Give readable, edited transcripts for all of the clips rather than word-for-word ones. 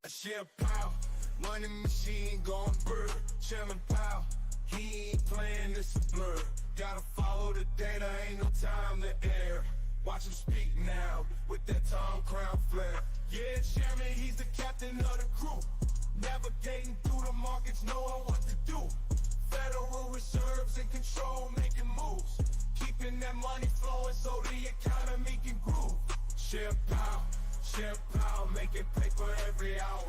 Chairman Powell, money machine going bird. Chairman Powell, he ain't playing, this a blur. Gotta follow the data, ain't no time to air. Watch him speak now with that Tom Crown flair. Yeah, Chairman, he's the captain of the crew. Navigating through the markets, knowing what to do. Federal Reserves in control, making moves. Keeping that money flowing so the economy can groove. Chairman Powell, making paper every hour.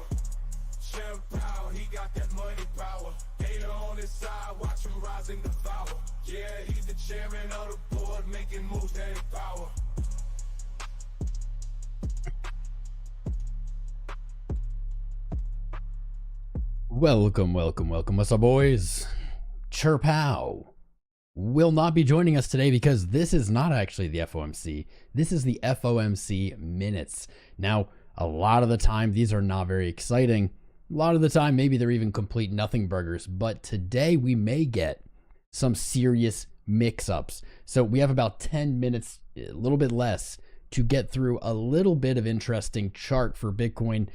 Chairman Powell, he got that money power. Data on his side, watch him rise and devour. Yeah, he's the chairman of the board, making moves that empower. Welcome. What's up, boys? Chairman Powell will not be joining us today because this is not actually the FOMC. This is the FOMC minutes. Now, a lot of the time, these are not very exciting. A lot of the time, maybe they're even complete nothing burgers. But today, we may get some serious mix-ups. So we have about 10 minutes, a little bit less, to get through a little bit of interesting chart for Bitcoin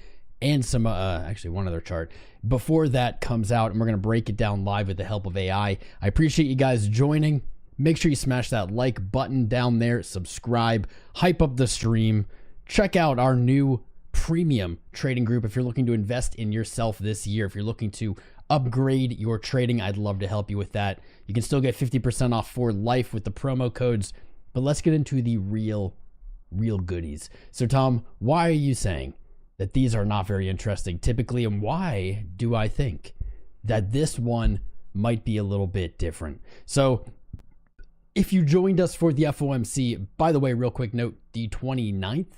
and some, actually one other chart before that comes out, and we're going to break it down live with the help of AI. I appreciate you guys joining. Make sure you smash that like button down there, subscribe, hype up the stream, check out our new premium trading group. If you're looking to invest in yourself this year, if you're looking to upgrade your trading, I'd love to help you with that. You can still get 50% off for life with the promo codes, but let's get into the real goodies. So Tom, why are you saying that these are not very interesting typically, and why do I think that this one might be a little bit different? So if you joined us for the FOMC, by the way, real quick note, the 29th,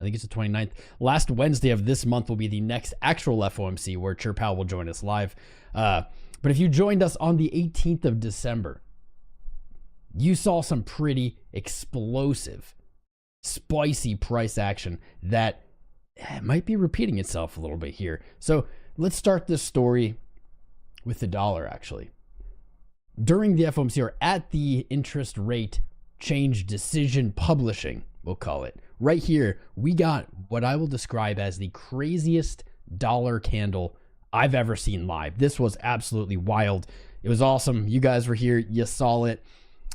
I think it's the 29th, last Wednesday of this month will be the next actual FOMC where Chairman Powell will join us live. But if you joined us on the 18th of December, you saw some pretty explosive, spicy price action that might be repeating itself a little bit here. So let's start this story with the dollar, actually. During the FOMC, or at the interest rate change decision publishing, we'll call it, right here, we got what I will describe as the craziest dollar candle I've ever seen live. This was absolutely wild. It was awesome. You guys were here. You saw it.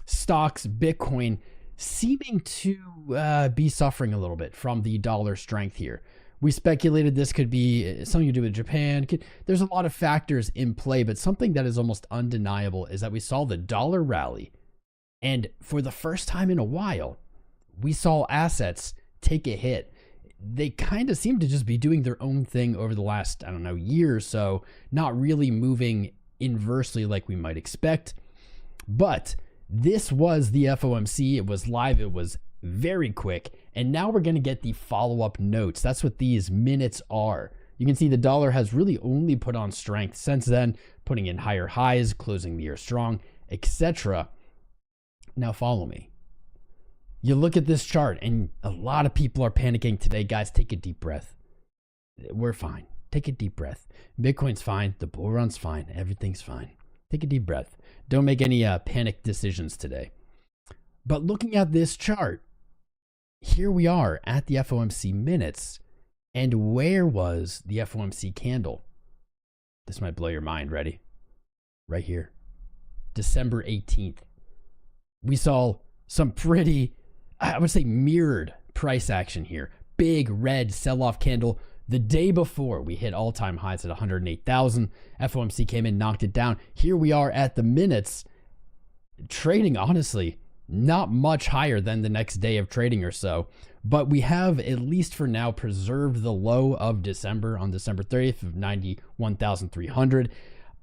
Stocks, Bitcoin, seeming to be suffering a little bit from the dollar strength here. We speculated this could be something to do with Japan. There's a lot of factors in play, but something that is almost undeniable is that we saw the dollar rally. And for the first time in a while, we saw assets take a hit. They kind of seem to just be doing their own thing over the last, I don't know, year or so, not really moving inversely like we might expect. But this was the FOMC. It was live. It was very quick. And now we're going to get the follow-up notes. That's what these minutes are. You can see the dollar has really only put on strength since then, putting in higher highs, closing the year strong, etc. Now follow me. You look at this chart, and a lot of people are panicking today. Guys, take a deep breath. We're fine. Take a deep breath. Bitcoin's fine. The bull run's fine. Everything's fine. Take a deep breath. Don't make any panic decisions today. But looking at this chart, here we are at the FOMC minutes. And where was the FOMC candle? This might blow your mind. Ready? Right here. December 18th. We saw some pretty, I would say, mirrored price action here. Big red sell-off candle. The day before, we hit all-time highs at 108,000. FOMC came in, knocked it down. Here we are at the minutes, trading, honestly, not much higher than the next day of trading or so. But we have, at least for now, preserved the low of December on December 30th of 91,300.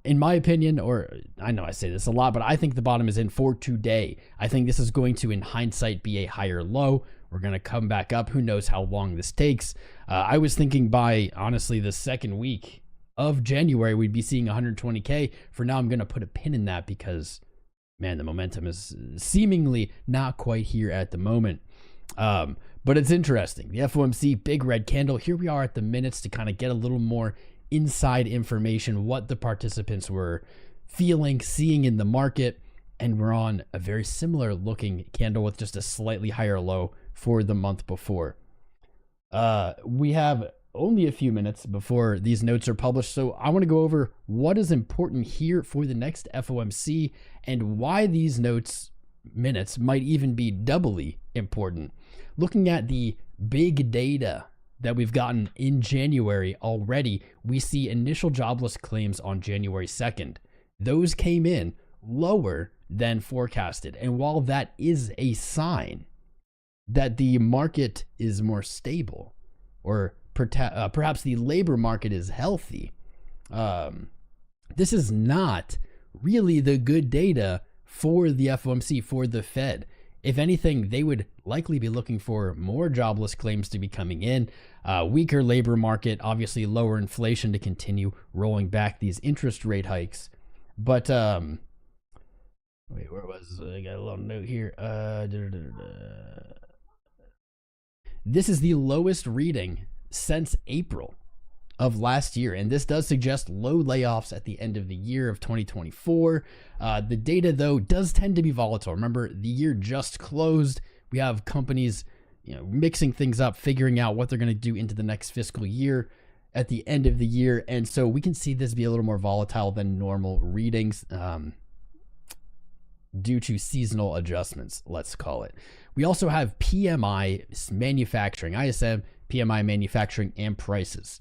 In my opinion, or I know I say this a lot, but I think the bottom is in for today. I think this is going to, in hindsight, be a higher low. We're going to come back up. Who knows how long this takes? I was thinking by, honestly, the second week of January, we'd be seeing 120K. For now, I'm going to put a pin in that because, man, the momentum is seemingly not quite here at the moment. But it's interesting. The FOMC, big red candle. Here we are at the minutes to kind of get a little more inside information, what the participants were feeling, seeing in the market. And we're on a very similar looking candle with just a slightly higher low for the month before. We have only a few minutes before these notes are published. So I want to go over what is important here for the next FOMC and why these minutes might even be doubly important. Looking at the big data that we've gotten in January already, we see initial jobless claims on January 2nd. Those came in lower than forecasted. And while that is a sign that the market is more stable, or perhaps the labor market is healthy, this is not really the good data for the FOMC, for the Fed. If anything, they would likely be looking for more jobless claims to be coming in, weaker labor market, obviously lower inflation to continue rolling back these interest rate hikes. But wait, where was I got a little note here. This is the lowest reading since April of last year, and this does suggest low layoffs at the end of the year of 2024. The data, though, does tend to be volatile. Remember, the year just closed. We have companies, mixing things up, figuring out what they're going to do into the next fiscal year at the end of the year, and so we can see this be a little more volatile than normal readings due to seasonal adjustments, let's call it. We also have PMI manufacturing, ISM, PMI manufacturing, and prices.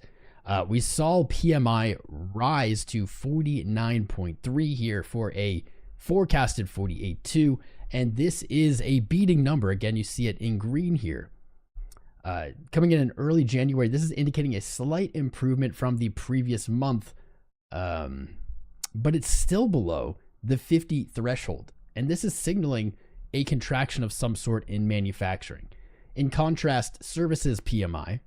We saw PMI rise to 49.3 here for a forecasted 48.2, and this is a beating number. Again, you see it in green here. Coming in early January, this is indicating a slight improvement from the previous month, but it's still below the 50 threshold, and this is signaling a contraction of some sort in manufacturing. In contrast, services PMI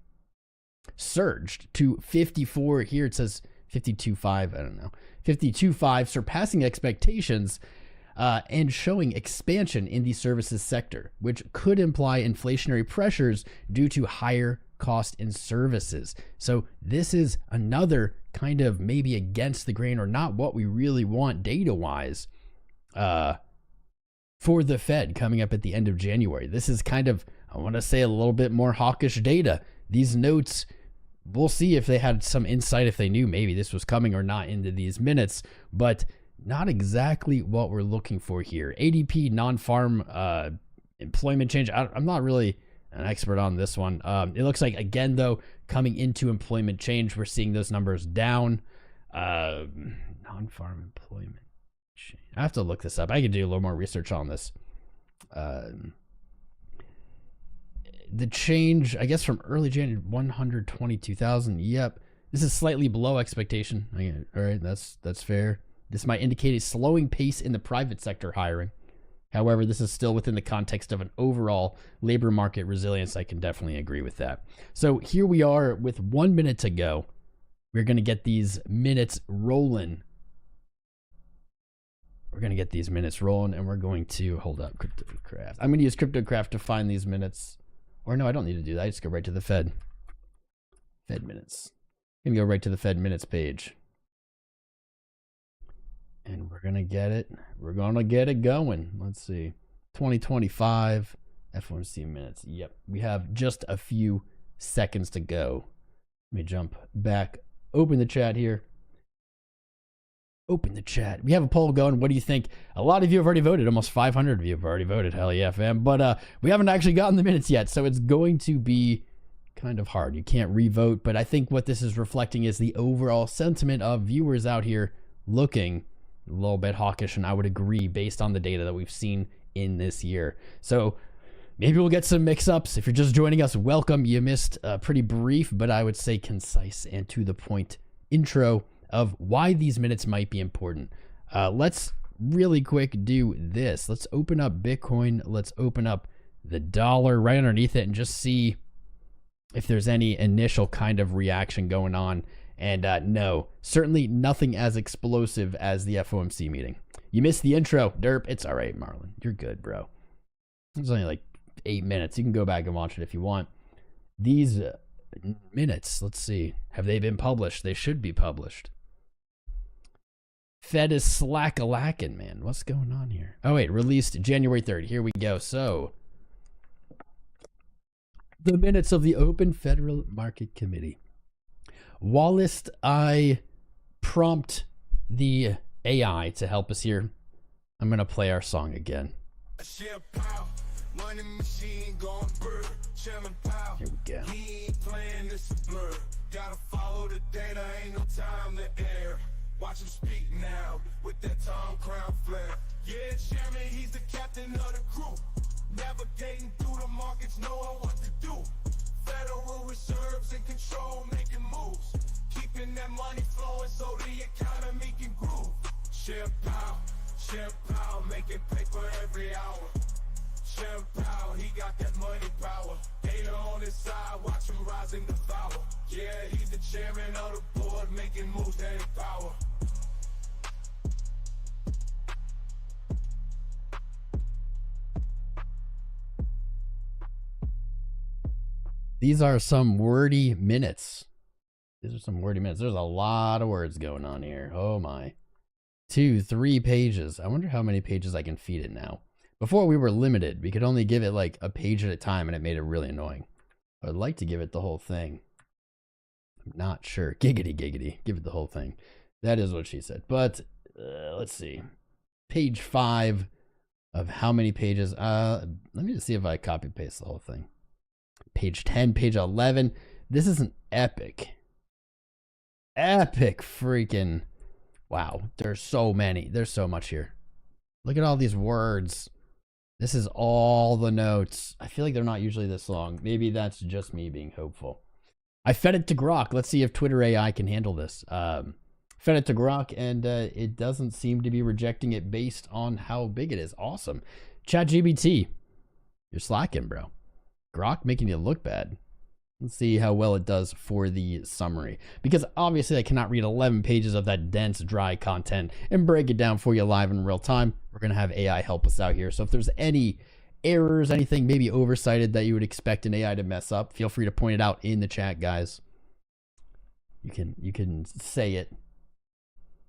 surged to 54. Here it says 52.5. I don't know. 52.5, surpassing expectations and showing expansion in the services sector, which could imply inflationary pressures due to higher cost in services. So this is another kind of maybe against the grain, or not what we really want data-wise for the Fed coming up at the end of January. This is kind of, I want to say, a little bit more hawkish data. These notes, we'll see if they had some insight, if they knew maybe this was coming or not into these minutes, but not exactly what we're looking for here. ADP, non-farm employment change. I'm not really an expert on this one. It looks like, again, though, coming into employment change, we're seeing those numbers down. Non-farm employment. I have to look this up. I could do a little more research on this. The change, I guess, from early January, 122,000. Yep. This is slightly below expectation. All right, that's fair. This might indicate a slowing pace in the private sector hiring. However, this is still within the context of an overall labor market resilience. I can definitely agree with that. So here we are with 1 minute to go. We're going to get these minutes rolling. We're going to get these minutes rolling, and we're going to hold up CryptoCraft. I'm going to use CryptoCraft to find these minutes. Or no, I don't need to do that. I just go right to the Fed. Fed minutes. I'm going to go right to the Fed minutes page. And we're going to get it. We're going to get it going. Let's see. 2025 FOMC minutes. Yep. We have just a few seconds to go. Let me jump back. Open the chat here. Open the chat. We have a poll going. What do you think? A lot of you have already voted. Almost 500 of you have already voted. Hell yeah, fam. But we haven't actually gotten the minutes yet, so it's going to be kind of hard. You can't re-vote, but I think what this is reflecting is the overall sentiment of viewers out here looking a little bit hawkish, and I would agree based on the data that we've seen in this year. So maybe we'll get some mix-ups. If you're just joining us, welcome. You missed a pretty brief, but I would say concise and to the point intro of why these minutes might be important. Let's really quick do this. Let's open up Bitcoin. Let's open up the dollar right underneath it and just see if there's any initial kind of reaction going on. And no, certainly nothing as explosive as the FOMC meeting. You missed the intro, derp. It's all right, Marlon. You're good, bro. It's only like 8 minutes. You can go back and watch it if you want. These minutes, let's see. Have they been published? They should be published. Fed is slack-a-lackin', man. What's going on here? Oh, wait. Released January 3rd. Here we go. So, the minutes of the Open Federal Market Committee. Whilst I prompt the AI to help us here, I'm going to play our song again. Money machine going bird. Chairman Powell. Here we go. He ain't playing, this a blur. Gotta follow the data, ain't no time to air. Watch him speak now with that Tom Crown flair. Yeah, Chairman, he's the captain of the crew. Navigating through the markets, knowing what to do. Federal Reserves in control, making moves. Keeping that money flowing so the economy can groove. Chairman Powell, making paper every hour. Chairman Powell, he got that money power. Data on his side, watch him rise and devour. Yeah, he's the chairman of the board, making moves that empower. These are some wordy minutes. There's a lot of words going on here. Oh my. 2, 3 pages. I wonder how many pages I can feed it now. Before we were limited. We could only give it like a page at a time and it made it really annoying. I'd like to give it the whole thing. I'm not sure. Giggity, giggity. Give it the whole thing. That is what she said. But let's see. Page 5 of how many pages? Let me just see if I copy paste the whole thing. Page 10, page 11. This is an epic freaking, wow. There's so many. There's so much here. Look at all these words. This is all the notes. I feel like they're not usually this long. Maybe that's just me being hopeful. I fed it to Grok. Let's see if Twitter AI can handle this. Fed it to Grok, and it doesn't seem to be rejecting it based on how big it is. Awesome. ChatGPT, you're slacking, bro. Grok making you look bad. Let's see how well it does for the summary. Because obviously I cannot read 11 pages of that dense, dry content and break it down for you live in real time. We're going to have AI help us out here. So if there's any errors, anything maybe oversighted that you would expect an AI to mess up, feel free to point it out in the chat, guys. You can say it.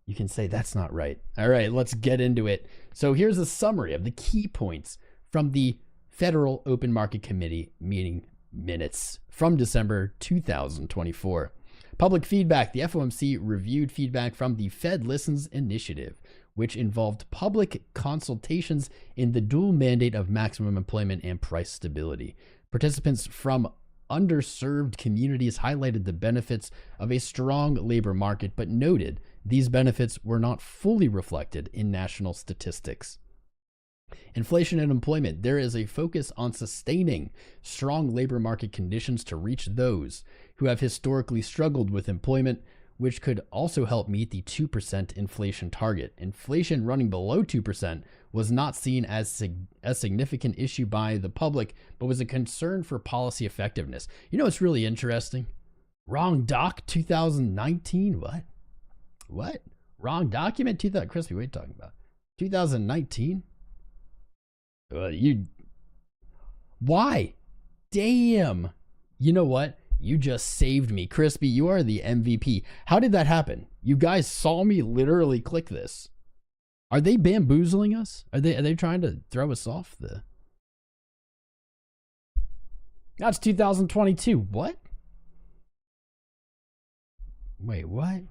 You can say that's not right. All right, let's get into it. So here's a summary of the key points from the Federal Open Market Committee meeting minutes from December 2024. Public feedback. The FOMC reviewed feedback from the Fed Listens initiative, which involved public consultations in the dual mandate of maximum employment and price stability. Participants from underserved communities highlighted the benefits of a strong labor market, but noted these benefits were not fully reflected in national statistics. Inflation and employment. There is a focus on sustaining strong labor market conditions to reach those who have historically struggled with employment, which could also help meet the 2% inflation target. Inflation running below 2% was not seen as a significant issue by the public, but was a concern for policy effectiveness. You know what's really interesting? Wrong doc 2019? What? Wrong document? Crispy, what are you talking about? 2019? Why? Damn. You know what? You just saved me. Crispy, you are the MVP. How did that happen? You guys saw me literally click this. Are they bamboozling us? Are they trying to throw us off the... That's 2022. What? Wait, what?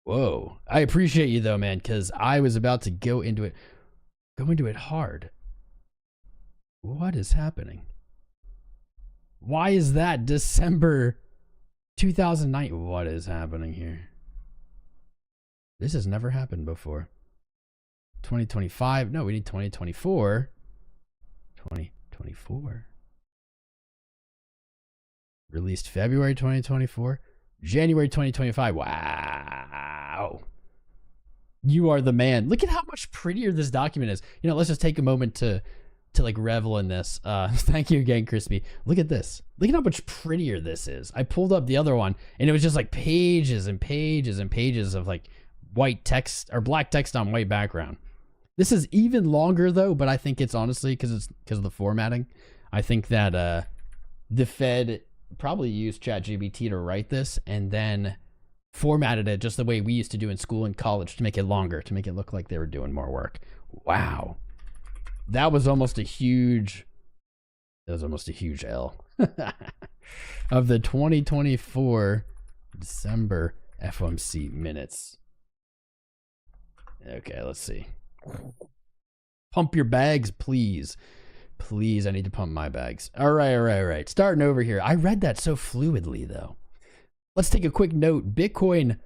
Whoa. I appreciate you though, man, because I was about to go into it hard. What is happening? Why is that December 2009? What is happening here? This has never happened before. 2025. No, we need 2024. 2024. Released February 2024. January 2025. Wow. You are the man. Look at how much prettier this document is. You know, let's just take a moment to like revel in this. Thank you again, Crispy. Look at this. Look at how much prettier this is. I pulled up the other one and it was just like pages and pages and pages of like white text or black text on white background. This is even longer though, but I think it's honestly because of the formatting. I think that the Fed probably used ChatGPT to write this and then formatted it just the way we used to do in school and college to make it longer, to make it look like they were doing more work. Wow. That was almost a huge That was almost a huge L. Of the 2024 December FOMC minutes. Okay, let's see. Pump your bags, please. Please, I need to pump my bags. All right. Starting over here. I read that so fluidly, though. Let's take a quick note. Bitcoin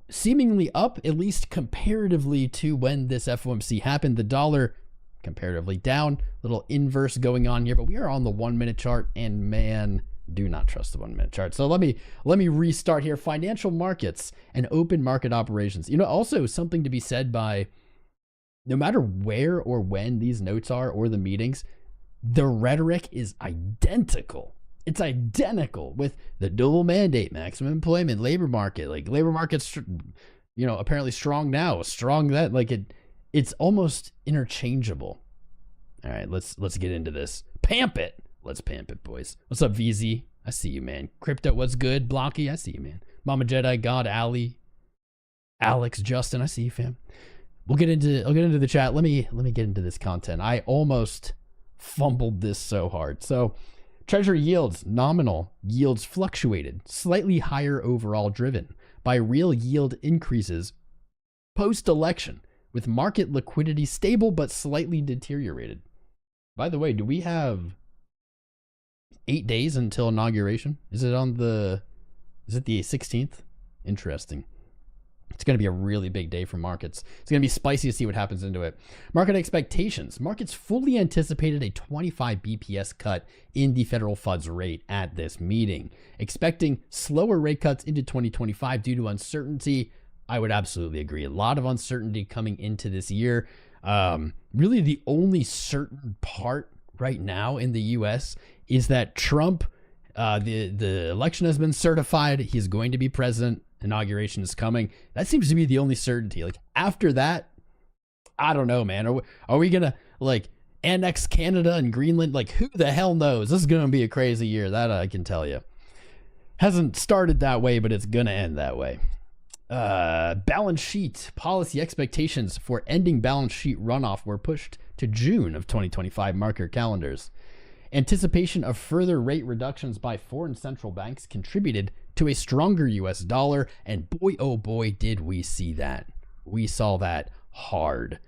seemingly up, at least comparatively to when this FOMC happened. The dollar comparatively down. Little inverse going on here, but we are on the 1 minute chart, and man, do not trust the 1 minute chart. So let me restart here. Financial markets and open market operations. Also something to be said by no matter where or when these notes are or the meetings, the rhetoric is identical. It's identical with the dual mandate, maximum employment, labor market. Like labor market's, apparently strong now, strong that. Like it's almost interchangeable. All right, let's get into this. Pamp it. Let's pamp it, boys. What's up, VZ? I see you, man. Crypto, what's good? Blocky, I see you, man. Mama Jedi, God, Ali, Alex, Justin, I see you, fam. I'll get into the chat. Let me get into this content. I almost fumbled this so hard. So Treasury yields, nominal yields fluctuated, slightly higher overall, driven by real yield increases post-election, with market liquidity stable but slightly deteriorated. By the way, do we have 8 days until inauguration? Is it the 16th? Interesting. It's going to be a really big day for markets. It's going to be spicy to see what happens into it. Market expectations. Markets fully anticipated a 25 BPS cut in the federal funds rate at this meeting, expecting slower rate cuts into 2025 due to uncertainty. I would absolutely agree. A lot of uncertainty coming into this year. Really the only certain part right now in the U.S. is that Trump, the election has been certified. He's going to be president. Inauguration is coming. That seems to be the only certainty. Like after that, I don't know, man. Are we gonna like annex Canada and Greenland? Like who the hell knows? This is gonna be a crazy year. That I can tell you. Hasn't started that way, but it's gonna end that way. Balance sheet policy expectations for ending balance sheet runoff were pushed to June of 2025 market calendars. Anticipation of further rate reductions by foreign central banks contributed to a stronger US dollar, and boy, oh boy, did we see that. We saw that hard.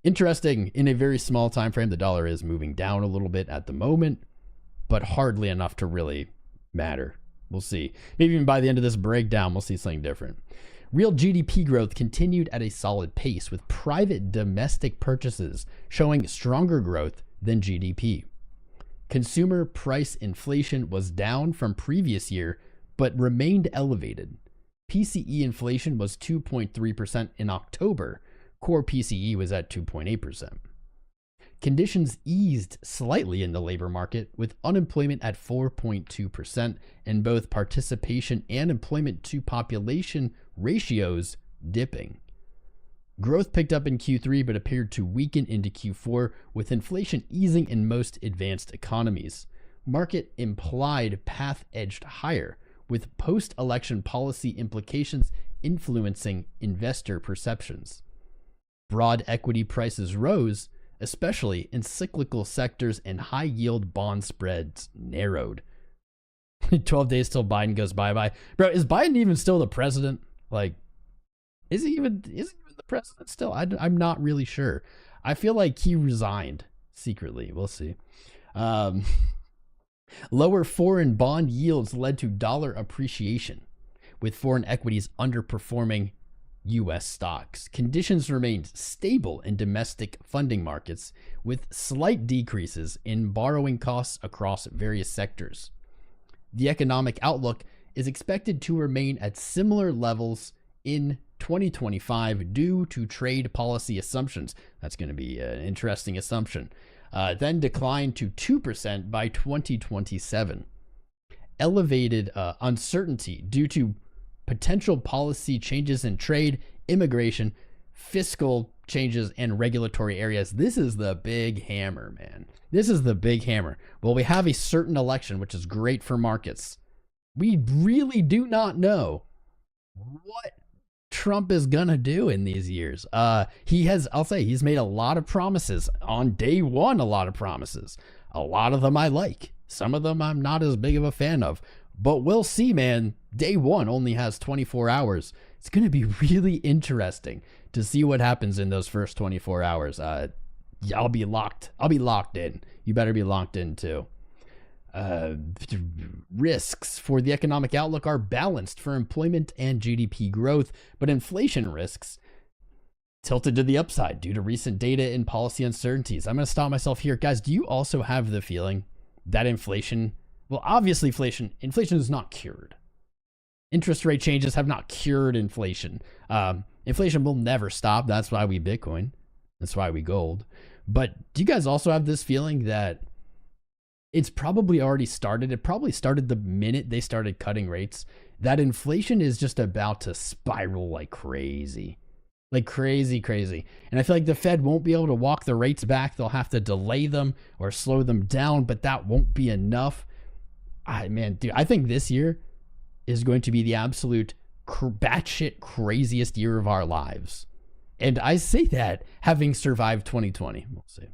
Interesting, in a very small time frame, the dollar is moving down a little bit at the moment, but hardly enough to really matter. We'll see. Maybe even by the end of this breakdown, we'll see something different. Real GDP growth continued at a solid pace, with private domestic purchases showing stronger growth than GDP. Consumer price inflation was down from previous year, but remained elevated. PCE inflation was 2.3% in October. Core PCE was at 2.8%. Conditions eased slightly in the labor market, with unemployment at 4.2% and both participation and employment to population ratios dipping. Growth picked up in Q3 but appeared to weaken into Q4, with inflation easing in most advanced economies. Market implied path edged higher, with post-election policy implications influencing investor perceptions. Broad equity prices rose, especially in cyclical sectors, and high-yield bond spreads narrowed. 12 days till Biden goes bye-bye. Bro, is Biden even still the president? Like, is he even the president still? I'm not really sure. I feel like he resigned secretly. We'll see. Lower foreign bond yields led to dollar appreciation, with foreign equities underperforming U.S. stocks. Conditions remained stable in domestic funding markets, with slight decreases in borrowing costs across various sectors. The economic outlook is expected to remain at similar levels in 2025 due to trade policy assumptions. That's going to be an interesting assumption. Then decline to 2% by 2027. Elevated uncertainty due to potential policy changes in trade, immigration, fiscal changes, and regulatory areas. This is the big hammer, man. This is the big hammer. Well, we have a certain election, which is great for markets. We really do not know what Trump is gonna do in these years. He's made a lot of promises on day one, a lot of promises. A lot of them I like. Some of them I'm not as big of a fan of. But we'll see, man. Day one only has 24 hours. It's going to be really interesting to see what happens in those first 24 hours. I'll be locked in. You better be locked in too. Risks for the economic outlook are balanced for employment and GDP growth, but inflation risks tilted to the upside due to recent data and policy uncertainties. I'm going to stop myself here. Guys, do you also have the feeling that inflation, well, obviously inflation is not cured. Interest rate changes have not cured inflation. Inflation will never stop. That's why we Bitcoin. That's why we gold. But do you guys also have this feeling that it's probably already started? It probably started the minute they started cutting rates, that inflation is just about to spiral like crazy. Like crazy. And I feel like the Fed won't be able to walk the rates back. They'll have to delay them or slow them down, but that won't be enough. Man, dude, I think this year is going to be the absolute batshit craziest year of our lives. And I say that having survived 2020. We'll see.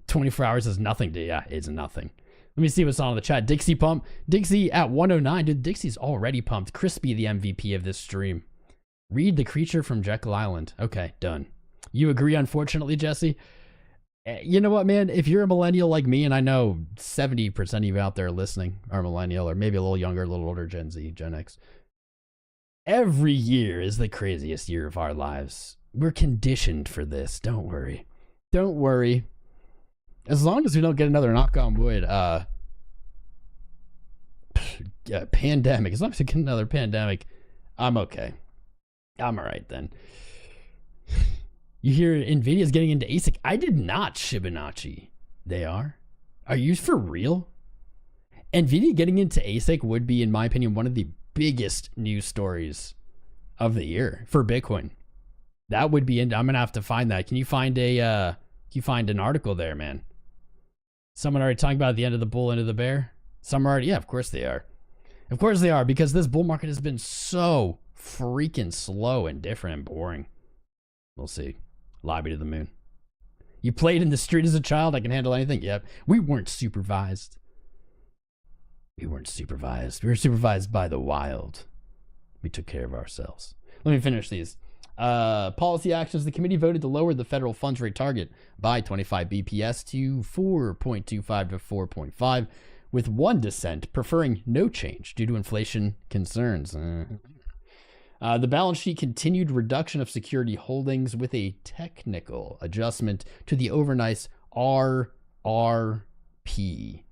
24 hours is nothing to, yeah, it's nothing. Let me see what's on the chat. Dixie pump. Dixie at 109. Dude, Dixie's already pumped. Crispy, the MVP of this stream. Read The Creature from Jekyll Island. Okay, done. You agree, unfortunately, Jesse? You know what, man? If you're a millennial like me, and I know 70% of you out there listening are millennial, or maybe a little younger, a little older, Gen Z, Gen X. Every year is the craziest year of our lives. We're conditioned for this. Don't worry. Don't worry. As long as we don't get another, knock on wood, pandemic. As long as we get another pandemic, I'm okay. I'm all right then. You hear Nvidia's getting into ASIC. I did not, Shibanachi. They are? Are you for real? Nvidia getting into ASIC would be, in my opinion, one of the biggest news stories of the year for Bitcoin. That would be, I'm going to have to find that. Can you find an article there, man? Someone already talking about the end of the bull, end of the bear? Some already, yeah, of course they are. Of course they are, because this bull market has been so freaking slow and different and boring. We'll see. Lobby to the moon. You played in the street as a child. I can handle anything. Yep. We weren't supervised. We weren't supervised. We were supervised by the wild. We took care of ourselves. Let me finish these. Policy actions. The committee voted to lower the federal funds rate target by 25 BPS to 4.25 to 4.5, with one dissent preferring no change due to inflation concerns. The balance sheet continued reduction of security holdings with a technical adjustment to the overnight RRP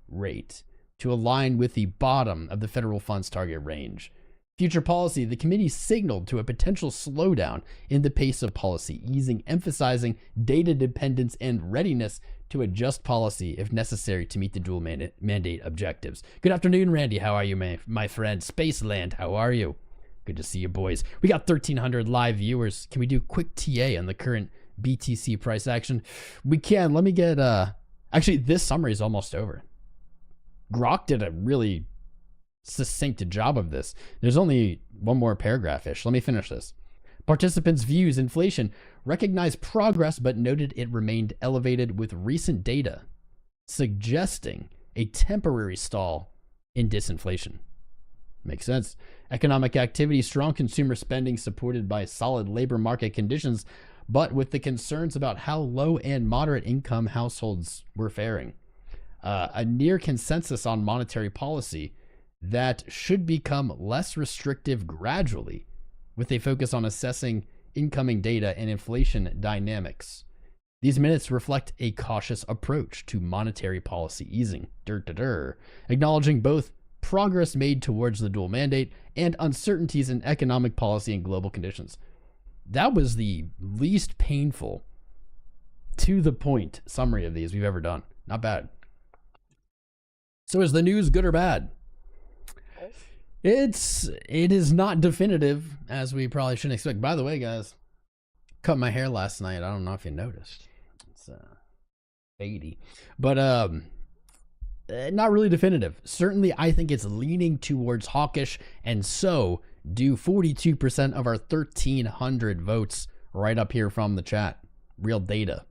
rate to align with the bottom of the federal funds target range. Future policy, the committee signaled to a potential slowdown in the pace of policy easing, emphasizing data dependence and readiness to adjust policy if necessary to meet the dual mandate objectives. Good afternoon, Randy. How are you, my friend? Spaceland, how are you? Good to see you, boys. We got 1,300 live viewers. Can we do quick TA on the current BTC price action? We can. Let me get, actually, this summary is almost over. Grok did a really succinct job of this. There's only one more paragraph-ish. Let me finish this. Participants' views, inflation, recognized progress, but noted it remained elevated with recent data, suggesting a temporary stall in disinflation. Makes sense. Economic activity, strong consumer spending supported by solid labor market conditions, but with the concerns about how low and moderate income households were faring. A near consensus on monetary policy that should become less restrictive gradually, with a focus on assessing incoming data and inflation dynamics. These minutes reflect a cautious approach to monetary policy easing, acknowledging both progress made towards the dual mandate and uncertainties in economic policy and global conditions. That was the least painful, to the point summary of these we've ever done. Not bad. So is the news good or bad? It is not definitive, as we probably shouldn't expect. By the way, guys, cut my hair last night. I don't know if you noticed. It's fadey. But not really definitive. Certainly, I think it's leaning towards hawkish, and so do 42% of our 1,300 votes right up here from the chat. Real data.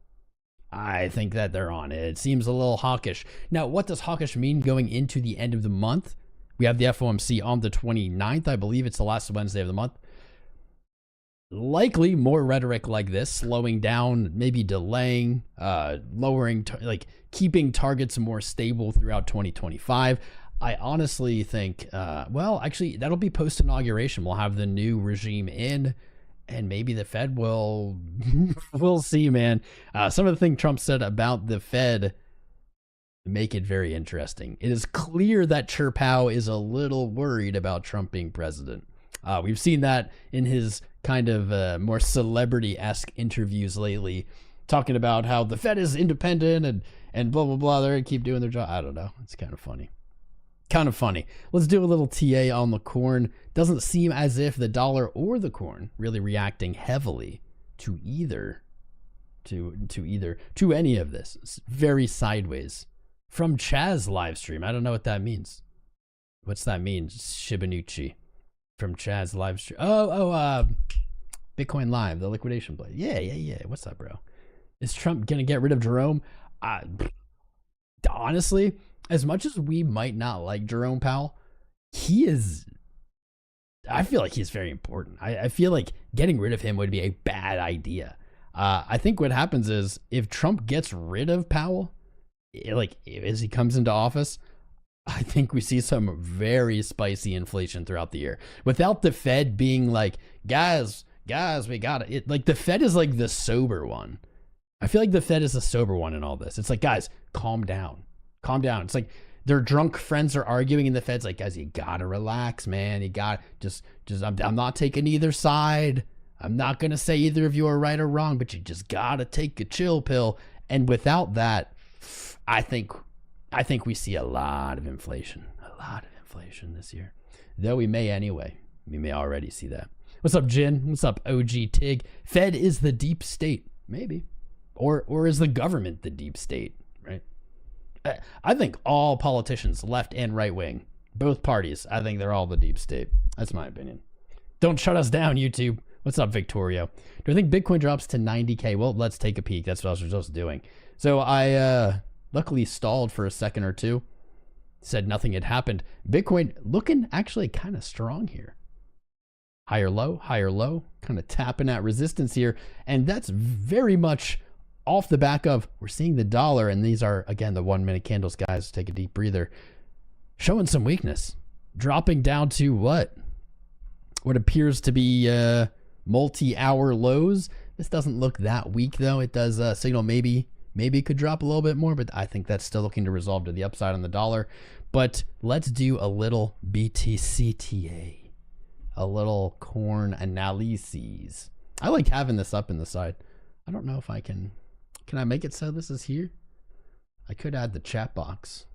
I think that they're on it. It seems a little hawkish. Now, what does hawkish mean going into the end of the month? We have the FOMC on the 29th. I believe it's the last Wednesday of the month. Likely more rhetoric like this, slowing down, maybe delaying, lowering, like keeping targets more stable throughout 2025. I honestly think, well, actually, that'll be post-inauguration. We'll have the new regime in, and maybe the Fed will, we'll see, man. Some of the things Trump said about the Fed make it very interesting. It is clear that Chair Powell is a little worried about Trump being president. We've seen that in his kind of more celebrity-esque interviews lately, talking about how the Fed is independent and blah, blah, blah. They're going to keep doing their job. I don't know. It's kind of funny. Kind of funny. Let's do a little TA on the corn. Doesn't seem as if the dollar or the corn really reacting heavily to either, to any of this. It's very sideways. From Chaz live stream. I don't know what that means. What's that mean? Shibanuchi. From Chaz live stream. Bitcoin Live, the liquidation play. Yeah. What's up, bro? Is Trump gonna get rid of Jerome? Honestly, as much as we might not like Jerome Powell, I feel like he's very important. I feel like getting rid of him would be a bad idea. I think what happens is if Trump gets rid of Powell, like as he comes into office, I think we see some very spicy inflation throughout the year. Without the Fed being like, guys, we got it. Like the Fed is like the sober one. I feel like the Fed is the sober one in all this. It's like, guys, calm down. Calm down. It's like their drunk friends are arguing and the Fed's like, guys, you gotta relax, man. You got just I'm not taking either side. I'm not gonna say either of you are right or wrong, but you just gotta take a chill pill. And without that, I think we see a lot of inflation this year. Though we may anyway. We may already see that. What's up, Jin? What's up, OG Tig? Fed is the deep state. Maybe. Or is the government the deep state, right? I think all politicians, left and right wing, both parties, I think they're all the deep state. That's my opinion. Don't shut us down, YouTube. What's up, Victorio? Do I think Bitcoin drops to 90K? Well, let's take a peek. That's what I was just doing. So I luckily stalled for a second or two. Said nothing had happened. Bitcoin looking actually kind of strong here. Higher low, kind of tapping at resistance here. And that's very much off the back of, we're seeing the dollar, and these are, again, the 1 minute candles, guys. Take a deep breather. Showing some weakness. Dropping down to what appears to be multi-hour lows. This doesn't look that weak, though. It does signal maybe it could drop a little bit more, but I think that's still looking to resolve to the upside on the dollar. But let's do a little BTCTA, a little corn analyses. I like having this up in the side. I don't know if I can I make it so this is here? I could add the chat box.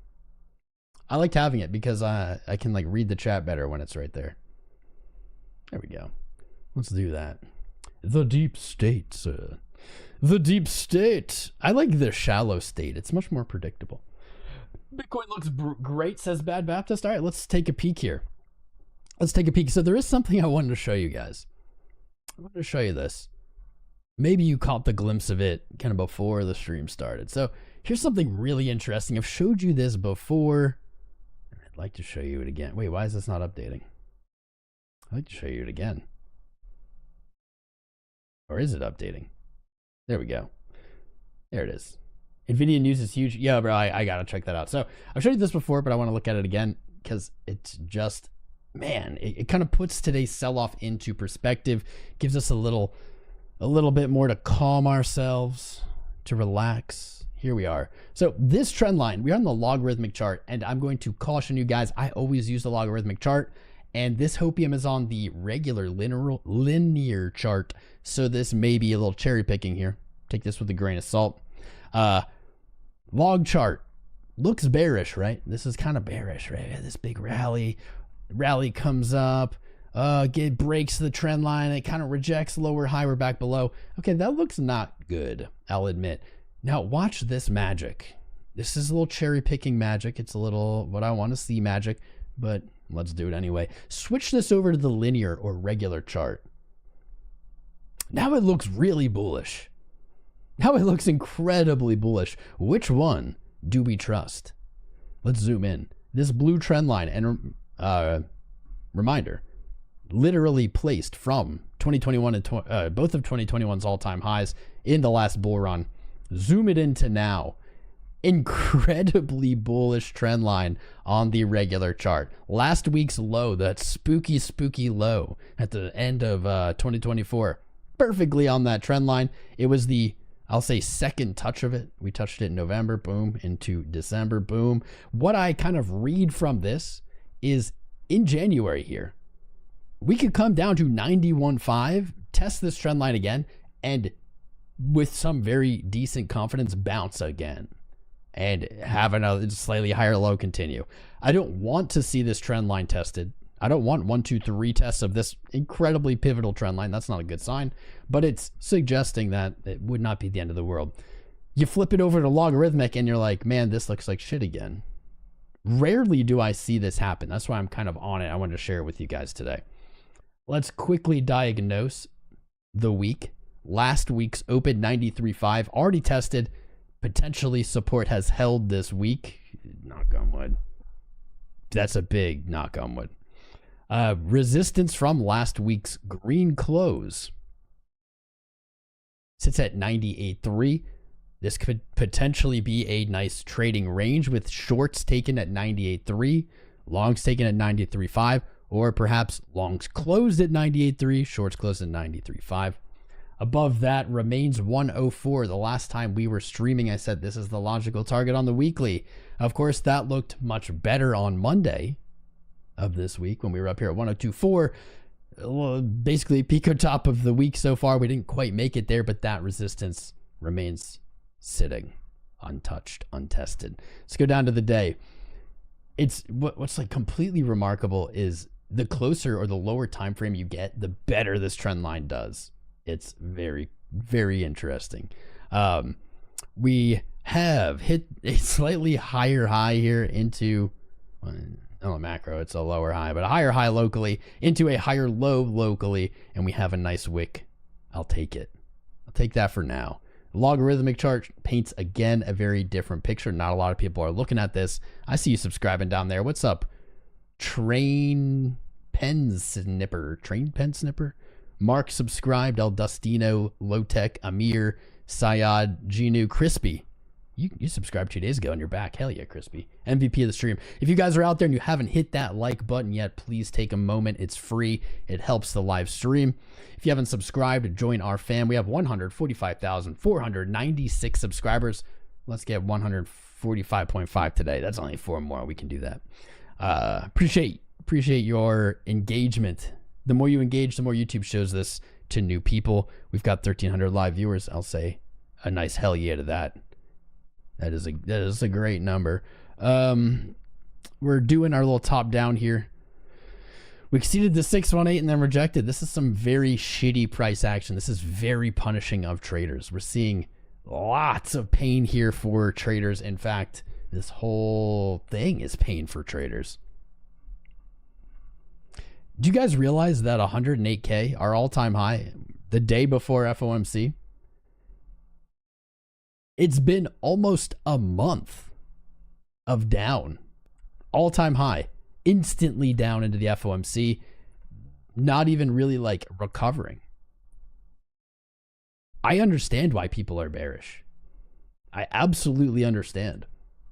I liked having it because I can like read the chat better when it's right there. There we go. Let's do that. The deep state, sir. The deep state. I like the shallow state. It's much more predictable. Bitcoin looks great, says Bad Baptist. All right, let's take a peek here. Let's take a peek. So there is something I wanted to show you guys. I wanted to show you this. Maybe you caught the glimpse of it kind of before the stream started. So here's something really interesting. I've showed you this before. I'd like to show you it again. Wait, why is this not updating? I'd like to show you it again. Or is it updating? There we go. There it is. NVIDIA news is huge. Yeah, bro, I got to check that out. So I've showed you this before, but I want to look at it again because it's just, man, it kind of puts today's sell-off into perspective, gives us a little bit more to calm ourselves, to relax. Here we are. So this trend line, we're on the logarithmic chart, and I'm going to caution you guys, I always use the logarithmic chart, and this hopium is on the regular linear chart, so this may be a little cherry picking here. Take this with a grain of salt. Log chart looks bearish, right? This is kind of bearish, right? This big rally comes up, breaks the trend line, it kind of rejects lower high, we're back below. Okay, that looks not good, I'll admit. Now watch this magic. This is a little cherry picking magic. It's a little what I want to see magic, but let's do it anyway. Switch this over to the linear or regular chart. Now it looks really bullish. Now it looks incredibly bullish. Which one do we trust? Let's zoom in. This blue trend line, and reminder, literally placed from 2021 and both of 2021's all-time highs in the last bull run. Zoom it into now. Incredibly bullish trend line on the regular chart. Last week's low, that spooky low at the end of 2024, perfectly on that trend line. It was the, I'll say, second touch of it. We touched it in November, boom, into December, boom. What I kind of read from this is in January here, we could come down to 91.5, test this trend line again, and with some very decent confidence, bounce again and have another slightly higher low continue. I don't want to see this trend line tested. I don't want 1, 2, 3 tests of this incredibly pivotal trend line. That's not a good sign, but it's suggesting that it would not be the end of the world. You flip it over to logarithmic and you're like, man, this looks like shit again. Rarely do I see this happen. That's why I'm kind of on it. I wanted to share it with you guys today. Let's quickly diagnose the week. Last week's open 93.5 already tested. Potentially support has held this week. Knock on wood. That's a big knock on wood. Resistance from last week's green close sits at 98.3. This could potentially be a nice trading range with shorts taken at 98.3, longs taken at 93.5, or perhaps longs closed at 98.3, shorts closed at 93.5. Above that remains 104. The last time we were streaming, I said this is the logical target on the weekly. Of course, that looked much better on Monday of this week when we were up here at 102.4. Basically, peak top of the week so far. We didn't quite make it there, but that resistance remains sitting untouched, untested. Let's go down to the day. It's what's like completely remarkable is the closer or the lower time frame you get, the better this trend line does. It's very, very interesting. We have hit a slightly higher high here into, well, macro, it's a lower high, but a higher high locally into a higher low locally, and we have a nice wick. I'll take it. I'll take that for now. Logarithmic chart paints, again, a very different picture. Not a lot of people are looking at this. I see you subscribing down there. What's up? Train pen snipper. Mark subscribed. El Dustino, Lowtech, Amir, Syad, Genu, Crispy. You subscribed 2 days ago and you're back. Hell yeah, Crispy. MVP of the stream. If you guys are out there and you haven't hit that like button yet, please take a moment. It's free. It helps the live stream. If you haven't subscribed, join our fam. We have 145,496 subscribers. Let's get 145.5 today. That's only 4 more. We can do that. Appreciate your engagement. The more you engage, the more YouTube shows this to new people. We've got 1,300 live viewers. I'll say a nice hell yeah to that. That is a great number. We're doing our little top down here. We exceeded the 618 and then rejected. This is some very shitty price action. This is very punishing of traders. We're seeing lots of pain here for traders. In fact, this whole thing is pain for traders. Do you guys realize that 108K, our all-time high, the day before FOMC, it's been almost a month of down, all-time high, instantly down into the FOMC, not even really like recovering. I understand why people are bearish. I absolutely understand.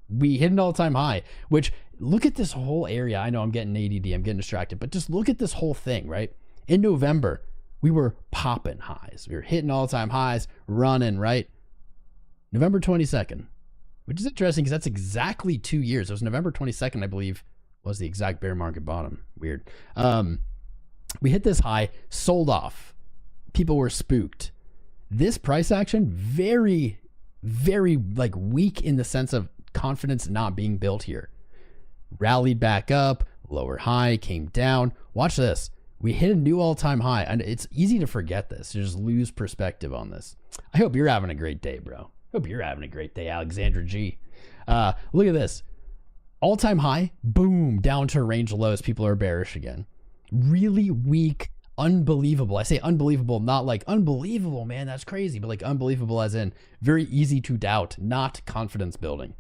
We hit an all-time high, which, look at this whole area. I know I'm getting ADD, I'm getting distracted, but just look at this whole thing, right? In November, we were popping highs. We were hitting all-time highs, running, right? November 22nd, which is interesting because that's exactly 2 years. It was November 22nd, I believe, was the exact bear market bottom. Weird. We hit this high, sold off. People were spooked. This price action, very, very like weak in the sense of confidence not being built here. Rallied back up, lower high, came down. Watch this. We hit a new all-time high, and it's easy to forget this. You just lose perspective on this. I hope you're having a great day, bro. Hope you're having a great day, Alexandra G. Look at this. All-time high, boom, down to range lows. People are bearish again. Really weak unbelievable. I say unbelievable, not like unbelievable, man, that's crazy, but like unbelievable as in very easy to doubt, not confidence building.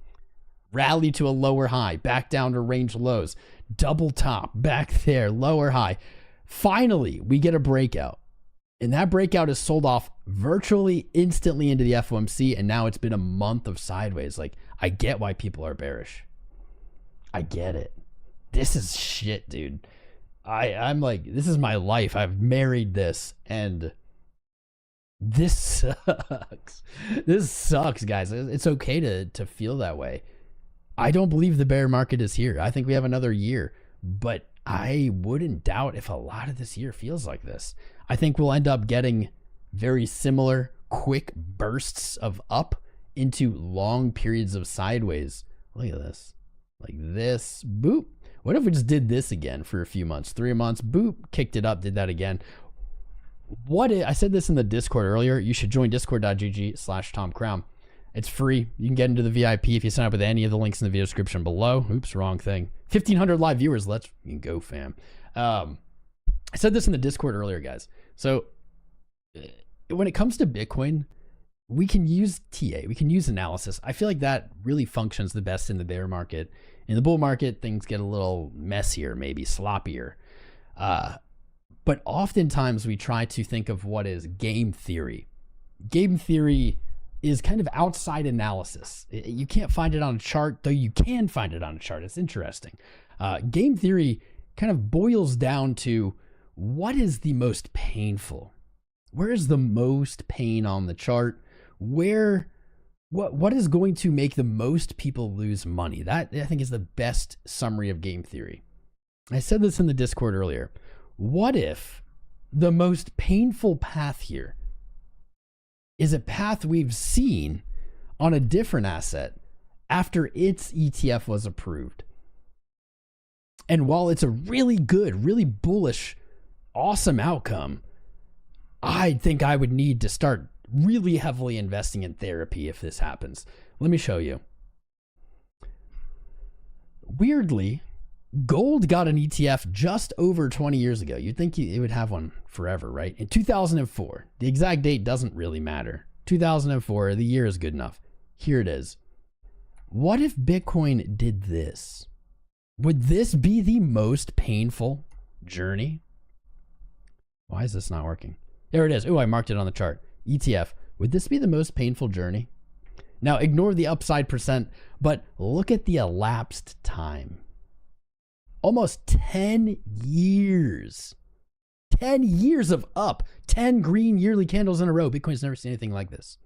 Rally to a lower high, back down to range lows, double top, back there, lower high. Finally, we get a breakout. And that breakout is sold off virtually instantly into the FOMC, and now it's been a month of sideways. Like, I get why people are bearish. I get it. This is shit, dude. I'm like, this is my life. I've married this, and this sucks. This sucks, guys. It's okay to feel that way. I don't believe the bear market is here. I think we have another year, but I wouldn't doubt if a lot of this year feels like this. I think we'll end up getting very similar quick bursts of up into long periods of sideways. Look at this. Like this. Boop. What if we just did this again for a few months? 3 months. Boop. Kicked it up. Did that again. What if, I said this in the Discord earlier. You should join discord.gg/TomCrown. It's free. You can get into the VIP if you sign up with any of the links in the video description below. Oops, wrong thing. 1,500 live viewers. Let's go, fam. I said this in the Discord earlier, guys. So when it comes to Bitcoin, we can use TA. We can use analysis. I feel like that really functions the best in the bear market. In the bull market, things get a little messier, maybe sloppier. But oftentimes we try to think of what is game theory. Game theory is kind of outside analysis. You can't find it on a chart, though you can find it on a chart. It's interesting. Game theory kind of boils down to what is the most painful? Where is the most pain on the chart? What is going to make the most people lose money? That, I think, is the best summary of game theory. I said this in the Discord earlier. What if the most painful path here is a path we've seen on a different asset after its ETF was approved? And while it's a really good, really bullish, awesome outcome, I think I would need to start really heavily investing in therapy if this happens. Let me show you. Weirdly, gold got an ETF just over 20 years ago. You'd think it would have one forever, right? In 2004. The exact date doesn't really matter. 2004, the year is good enough. Here it is. What if Bitcoin did this? Would this be the most painful journey? Why is this not working? There it is. Oh, I marked it on the chart. ETF. Would this be the most painful journey? Now, ignore the upside percent, but look at the elapsed time. Almost 10 years. 10 years of up. 10 green yearly candles in a row. Bitcoin's never seen anything like this.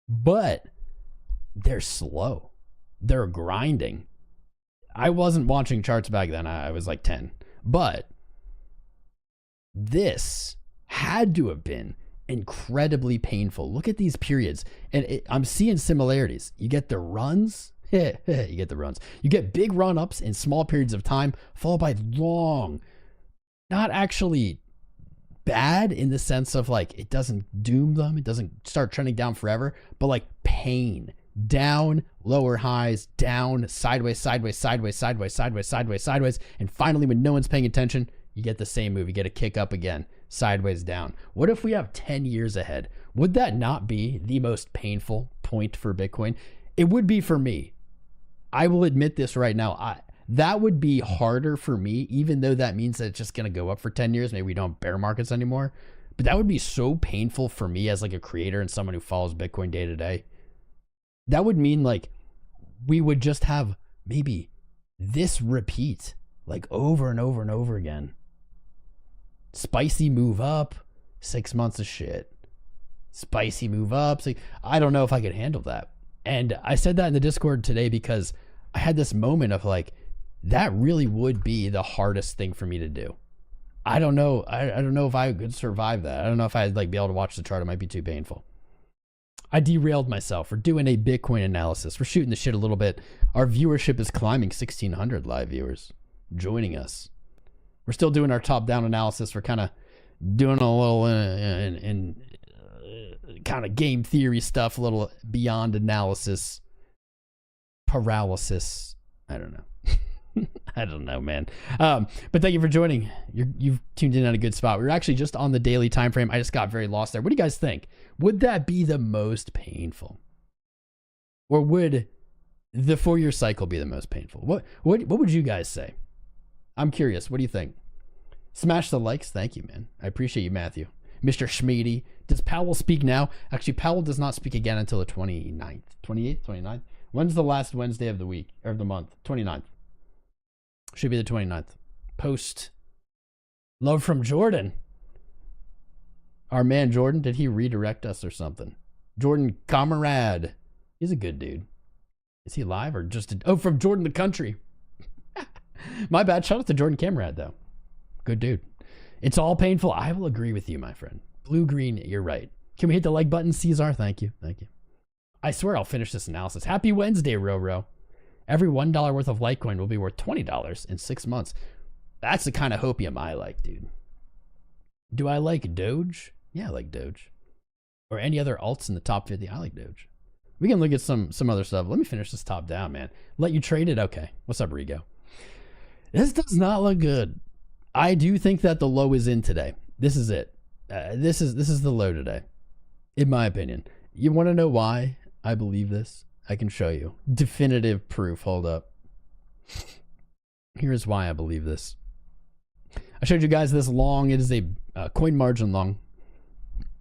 But they're slow. They're grinding. I wasn't watching charts back then. I was like 10. But this had to have been incredibly painful. Look at these periods. And I'm seeing similarities. You get the runs. You get the runs. You get big run-ups in small periods of time, followed by long, not actually bad in the sense of like it doesn't doom them. It doesn't start trending down forever, but like pain. Down, lower highs, down, sideways, sideways, sideways, sideways, sideways, sideways, sideways. And finally, when no one's paying attention, you get the same move. You get a kick up again, sideways, down. What if we have 10 years ahead? Would that not be the most painful point for Bitcoin? It would be for me. I will admit this right now. That would be harder for me, even though that means that it's just going to go up for 10 years. Maybe we don't have bear markets anymore. But that would be so painful for me as like a creator and someone who follows Bitcoin day to day. That would mean like we would just have maybe this repeat like over and over and over again. Spicy move up, 6 months of shit. Spicy move up. I don't know if I could handle that. And I said that in the Discord today because I had this moment of like, that really would be the hardest thing for me to do. I don't know. I don't know if I could survive that. I don't know if I'd like be able to watch the chart. It might be too painful. I derailed myself. We're doing a Bitcoin analysis. We're shooting the shit a little bit. Our viewership is climbing. 1,600 live viewers joining us. We're still doing our top-down analysis. We're kind of doing a little in kind of game theory stuff, a little beyond analysis, paralysis. I don't know. I don't know, man. But thank you for joining. You've tuned in at a good spot. We were actually just on the daily time frame. I just got very lost there. What do you guys think? Would that be the most painful? Or would the 4-year cycle be the most painful? What would you guys say? I'm curious. What do you think? Smash the likes. Thank you, man. I appreciate you, Matthew. Mr. Schmeedy. Does Powell speak now? Actually, Powell does not speak again until the 29th. 28th? 29th? When's the last Wednesday of the week, or of the month? 29th. Should be the 29th. Post. Love from Jordan. Our man Jordan, did he redirect us or something? Jordan Comrade. He's a good dude. Is he live or just oh, from Jordan the country? My bad. Shout out to Jordan Comrade, though. Good dude. It's all painful. I will agree with you, my friend. Blue, green, you're right. Can we hit the like button, Caesar? Thank you. Thank you. I swear I'll finish this analysis. Happy Wednesday, Roro. Every $1 worth of Litecoin will be worth $20 in 6 months. That's the kind of hopium I like, dude. Do I like Doge? Yeah, I like Doge. Or any other alts in the top 50. I like Doge. We can look at some other stuff. Let me finish this top down, man. Let you trade it? Okay. What's up, Rigo? This does not look good. I do think that the low is in today. This is it. This is the low today, in my opinion. You want to know why I believe this? I can show you. Definitive proof. Hold up. Here's why I believe this. I showed you guys this long. It is a coin margin long.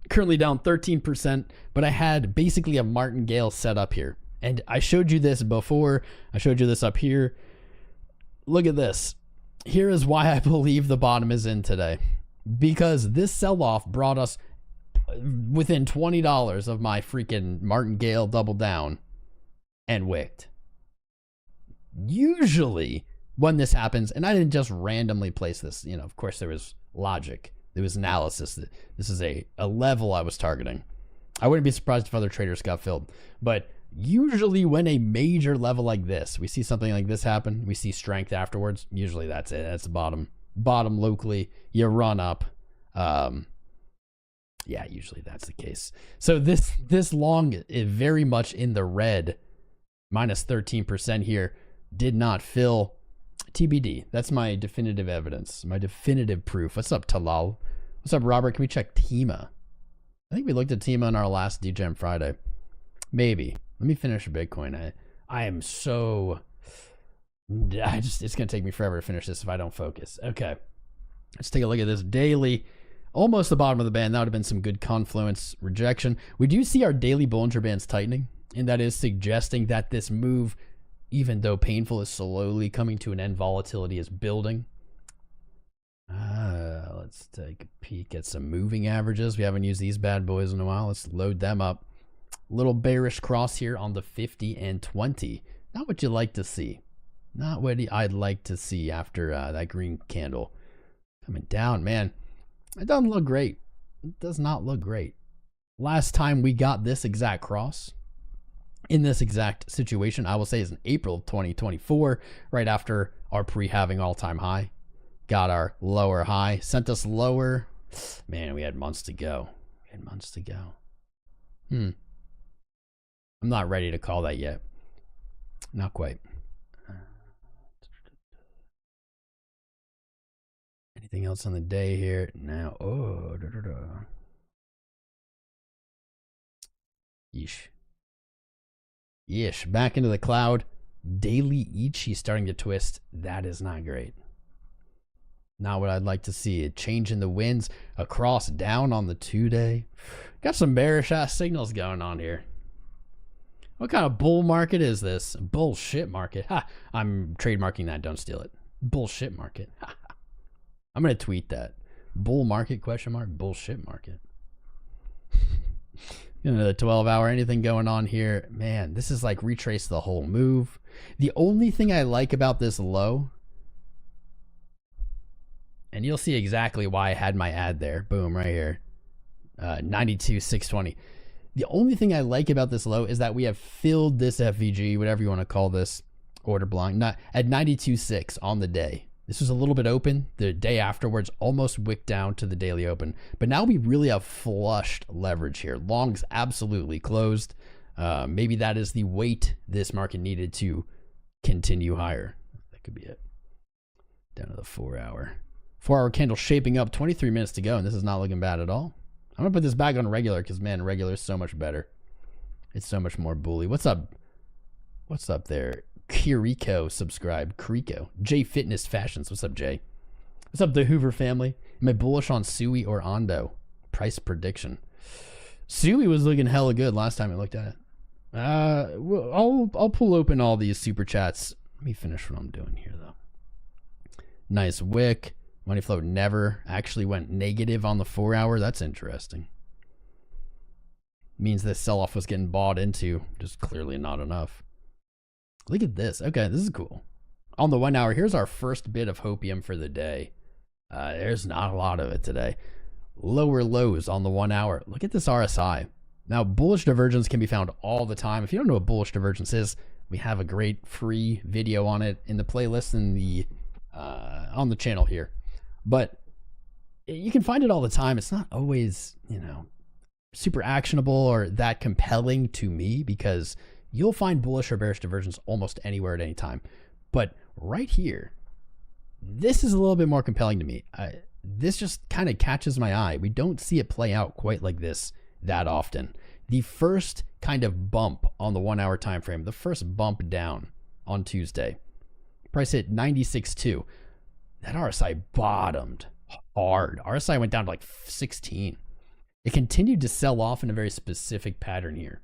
Currently down 13%, but I had basically a martingale set up here. And I showed you this before. I showed you this up here. Look at this. Here is why I believe the bottom is in today. Because this sell-off brought us within $20 of my freaking martingale double down and wicked. Usually when this happens, and I didn't just randomly place this, you know, of course there was logic. There was analysis. This is a level I was targeting. I wouldn't be surprised if other traders got filled. But usually when a major level like this, we see something like this happen, we see strength afterwards, usually that's it. That's the bottom. Bottom locally, you run up. Yeah, usually that's the case. So this long is very much in the red, minus 13% here, did not fill. TBD. That's my definitive evidence, my definitive proof. What's up, Talal? What's up, Robert? Can we check Tima? I think we looked at Tima on our last DGEM Friday. Maybe. Let me finish Bitcoin. I am so... it's going to take me forever to finish this if I don't focus. Okay. Let's take a look at this daily. Almost the bottom of the band. That would have been some good confluence rejection. We do see our daily Bollinger Bands tightening, and that is suggesting that this move, even though painful, is slowly coming to an end. Volatility is building. Let's take a peek at some moving averages. We haven't used these bad boys in a while. Let's load them up. Little bearish cross here on the 50 and 20. Not what you like to see. Not what I'd like to see after that green candle. Coming down, man. It doesn't look great. It does not look great. Last time we got this exact cross in this exact situation, I will say, is in April of 2024, right after our pre-halving all-time high. Got our lower high, sent us lower. Man, we had months to go. We had months to go. I'm not ready to call that yet. Not quite. Anything else on the day here? Now, Yeesh. Yeesh. Back into the cloud. Daily Ichi starting to twist. That is not great. Not what I'd like to see. A change in the winds across down on the 2-day. Got some bearish ass signals going on here. What kind of bull market is this? Bullshit market. Ha! I'm trademarking that. Don't steal it. Bullshit market. Ha! I'm going to tweet that. Bull market, question mark, bullshit market. Another 12-hour, anything going on here. Man, this is like retrace the whole move. The only thing I like about this low, and you'll see exactly why I had my ad there. Boom, right here. 92,620. The only thing I like about this low is that we have filled this FVG, whatever you want to call this, order block, not at 92.6 on the day. This was a little bit open. The day afterwards almost wicked down to the daily open. But now we really have flushed leverage here. Longs absolutely closed. Maybe that is the weight this market needed to continue higher. The That could be it. Down to the 4 hour. 4 hour candle shaping up. 23 minutes to go, and this is not looking bad at all. I'm going to put this back on regular because, man, regular is so much better. It's so much more bully. What's up? What's up there? 𝐒𝐫𝐿 subscribed. 𝐒𝐫𝐿. J Fitness Fashions. What's up, Jay? What's up, the Hoover family? Am I bullish on SUI or Ondo? Price prediction. SUI was looking hella good last time I looked at it. I'll pull open all these super chats. Let me finish what I'm doing here, though. Nice wick. Money flow never actually went negative on the 4 hour. That's interesting. Means this sell-off was getting bought into. Just clearly not enough. Look at this. Okay, this is cool. On the 1 hour, here's our first bit of hopium for the day. There's not a lot of it today. Lower lows on the 1 hour. Look at this RSI. Now, bullish divergence can be found all the time. If you don't know what bullish divergence is, we have a great free video on it in the playlist in the on the channel here. But you can find it all the time. It's not always, super actionable or that compelling to me because you'll find bullish or bearish divergence almost anywhere at any time. But right here, this is a little bit more compelling to me. This just kind of catches my eye. We don't see it play out quite like this that often. The first kind of bump on the 1 hour time frame, the first bump down on Tuesday, price hit 96.2. That RSI bottomed hard. RSI went down to like 16. It continued to sell off in a very specific pattern here.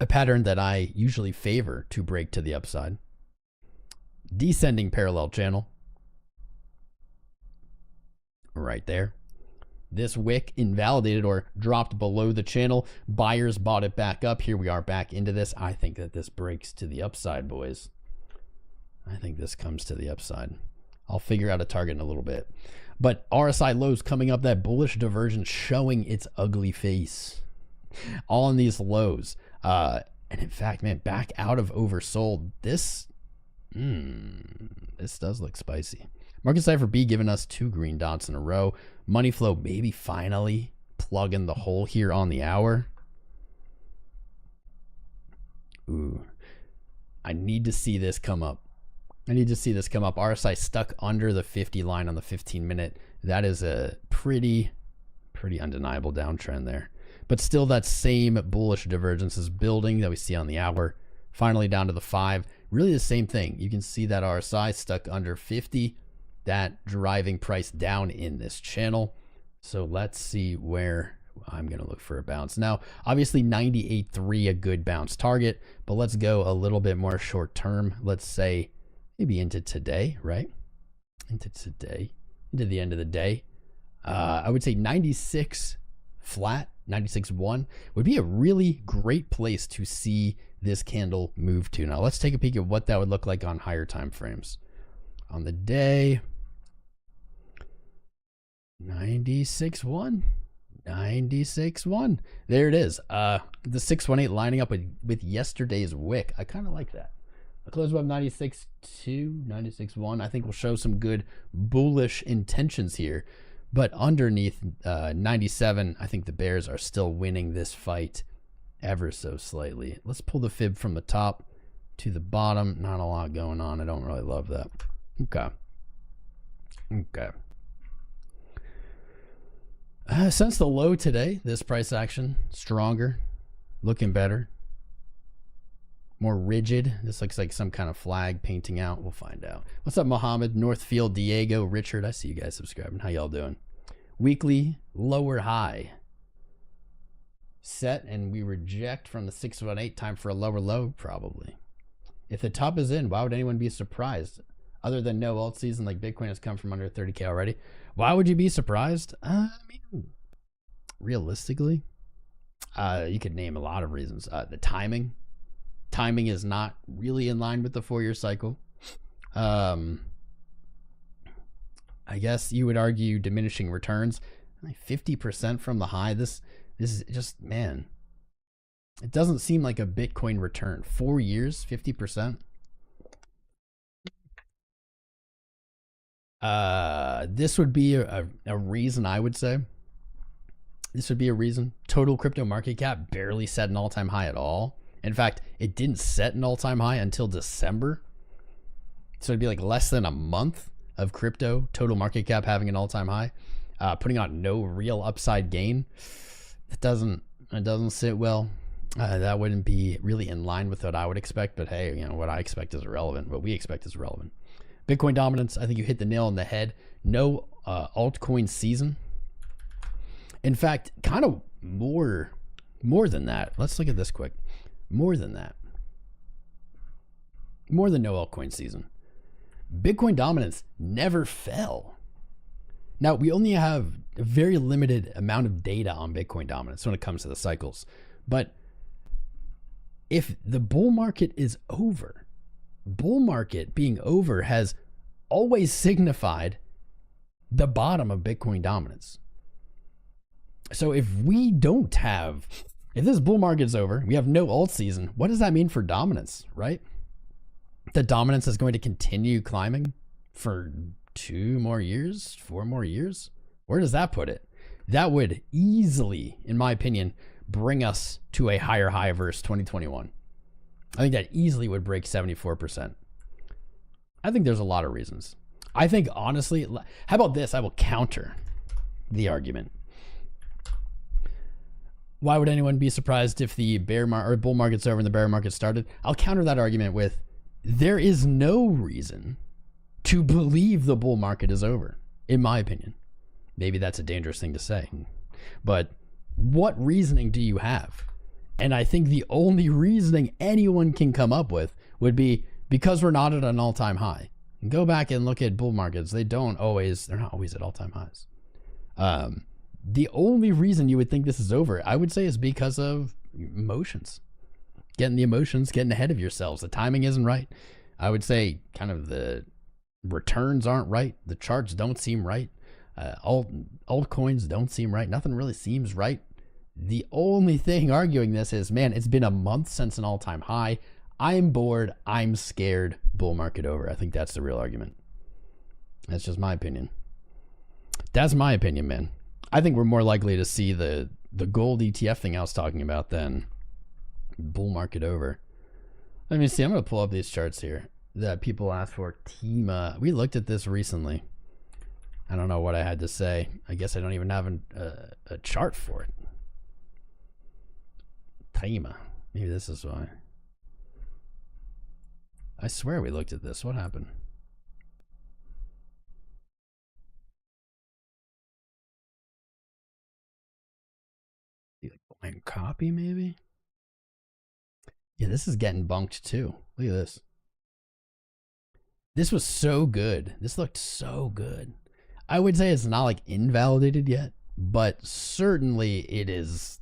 A pattern that I usually favor to break to the upside. Descending parallel channel. Right there. This wick invalidated or dropped below the channel. Buyers bought it back up. Here we are back into this. I think that this breaks to the upside, boys. I think this comes to the upside. I'll figure out a target in a little bit. But RSI lows coming up, that bullish divergence showing its ugly face. All in these lows. And in fact, man, back out of oversold. This does look spicy. Market Cipher B giving us 2 green dots in a row. Money flow maybe finally plugging the hole here on the hour. Ooh, I need to see this come up. RSI stuck under the 50 line on the 15-minute. That is a pretty undeniable downtrend there. But still that same bullish divergence is building that we see on the hour. Finally down to the 5. Really the same thing. You can see that RSI stuck under 50. That driving price down in this channel. So let's see where I'm going to look for a bounce. Now, obviously 98.3 a good bounce target, but let's go a little bit more short term. Let's say maybe into today, right? Into the end of the day. I would say 96 flat, 96.1 would be a really great place to see this candle move to. Now let's take a peek at what that would look like on higher time frames. On the day, 96.1. There it is. The 618 lining up with yesterday's wick. I kind of like that. A close above 96.2, 96.1. I think will show some good bullish intentions here. But underneath 97, I think the bears are still winning this fight ever so slightly. Let's pull the fib from the top to the bottom. Not a lot going on. I don't really love that. Okay. Since the low today, this price action stronger, looking better, more rigid. This looks like some kind of flag painting out. We'll find out. What's up, Mohammed, Northfield, Diego, Richard? I see you guys subscribing. How y'all doing? Weekly lower high set, and we reject from the 618. Time for a lower low, probably. If the top is in, why would anyone be surprised? Other than no alt season, like Bitcoin has come from under 30K already. Why would you be surprised? I mean, realistically, you could name a lot of reasons. The timing is not really in line with the 4-year cycle. I guess you would argue diminishing returns, 50% from the high. This is just, man, it doesn't seem like a Bitcoin return. 4 years, 50%. This would be a reason, I would say. This would be a reason. Total crypto market cap barely set an all-time high at all. In fact, it didn't set an all-time high until December. So it'd be like less than a month of crypto total market cap having an all-time high, putting on no real upside gain. It doesn't sit well. That wouldn't be really in line with what I would expect, but hey, what I expect is irrelevant. What we expect is irrelevant. Bitcoin dominance, I think you hit the nail on the head. No altcoin season. In fact, kind of more than that. Let's look at this quick. More than that. More than no altcoin season. Bitcoin dominance never fell. Now, we only have a very limited amount of data on Bitcoin dominance when it comes to the cycles. But if the bull market is over, bull market being over has always signified the bottom of Bitcoin dominance. So if this bull market's over, we have no alt season, what does that mean for dominance, right? The dominance is going to continue climbing for 2 more years, 4 more years? Where does that put it? That would easily, in my opinion, bring us to a higher high versus 2021. I think that easily would break 74%. I think there's a lot of reasons. I think honestly, how about this? I will counter the argument. Why would anyone be surprised if the bull market's over and the bear market started? I'll counter that argument with, there is no reason to believe the bull market is over, in my opinion. Maybe that's a dangerous thing to say, but what reasoning do you have? And I think the only reasoning anyone can come up with would be because we're not at an all-time high. Go back and look at bull markets. They're not always at all-time highs. The only reason you would think this is over, I would say, is because of emotions. Getting the emotions, getting ahead of yourselves. The timing isn't right. I would say kind of the returns aren't right. The charts don't seem right. Altcoins don't seem right. Nothing really seems right. The only thing arguing this is, man, it's been a month since an all-time high. I'm bored. I'm scared. Bull market over. I think that's the real argument. That's just my opinion. That's my opinion, man. I think we're more likely to see the gold ETF thing I was talking about than bull market over. Let me see. I'm going to pull up these charts here that people asked for. TEMA. We looked at this recently. I don't know what I had to say. I guess I don't even have a chart for it. TEMA. Maybe this is why. I swear we looked at this. What happened? Blank copy, maybe? Yeah, this is getting bunked too. Look at this. This was so good. This looked so good. I would say it's not like invalidated yet, but certainly it is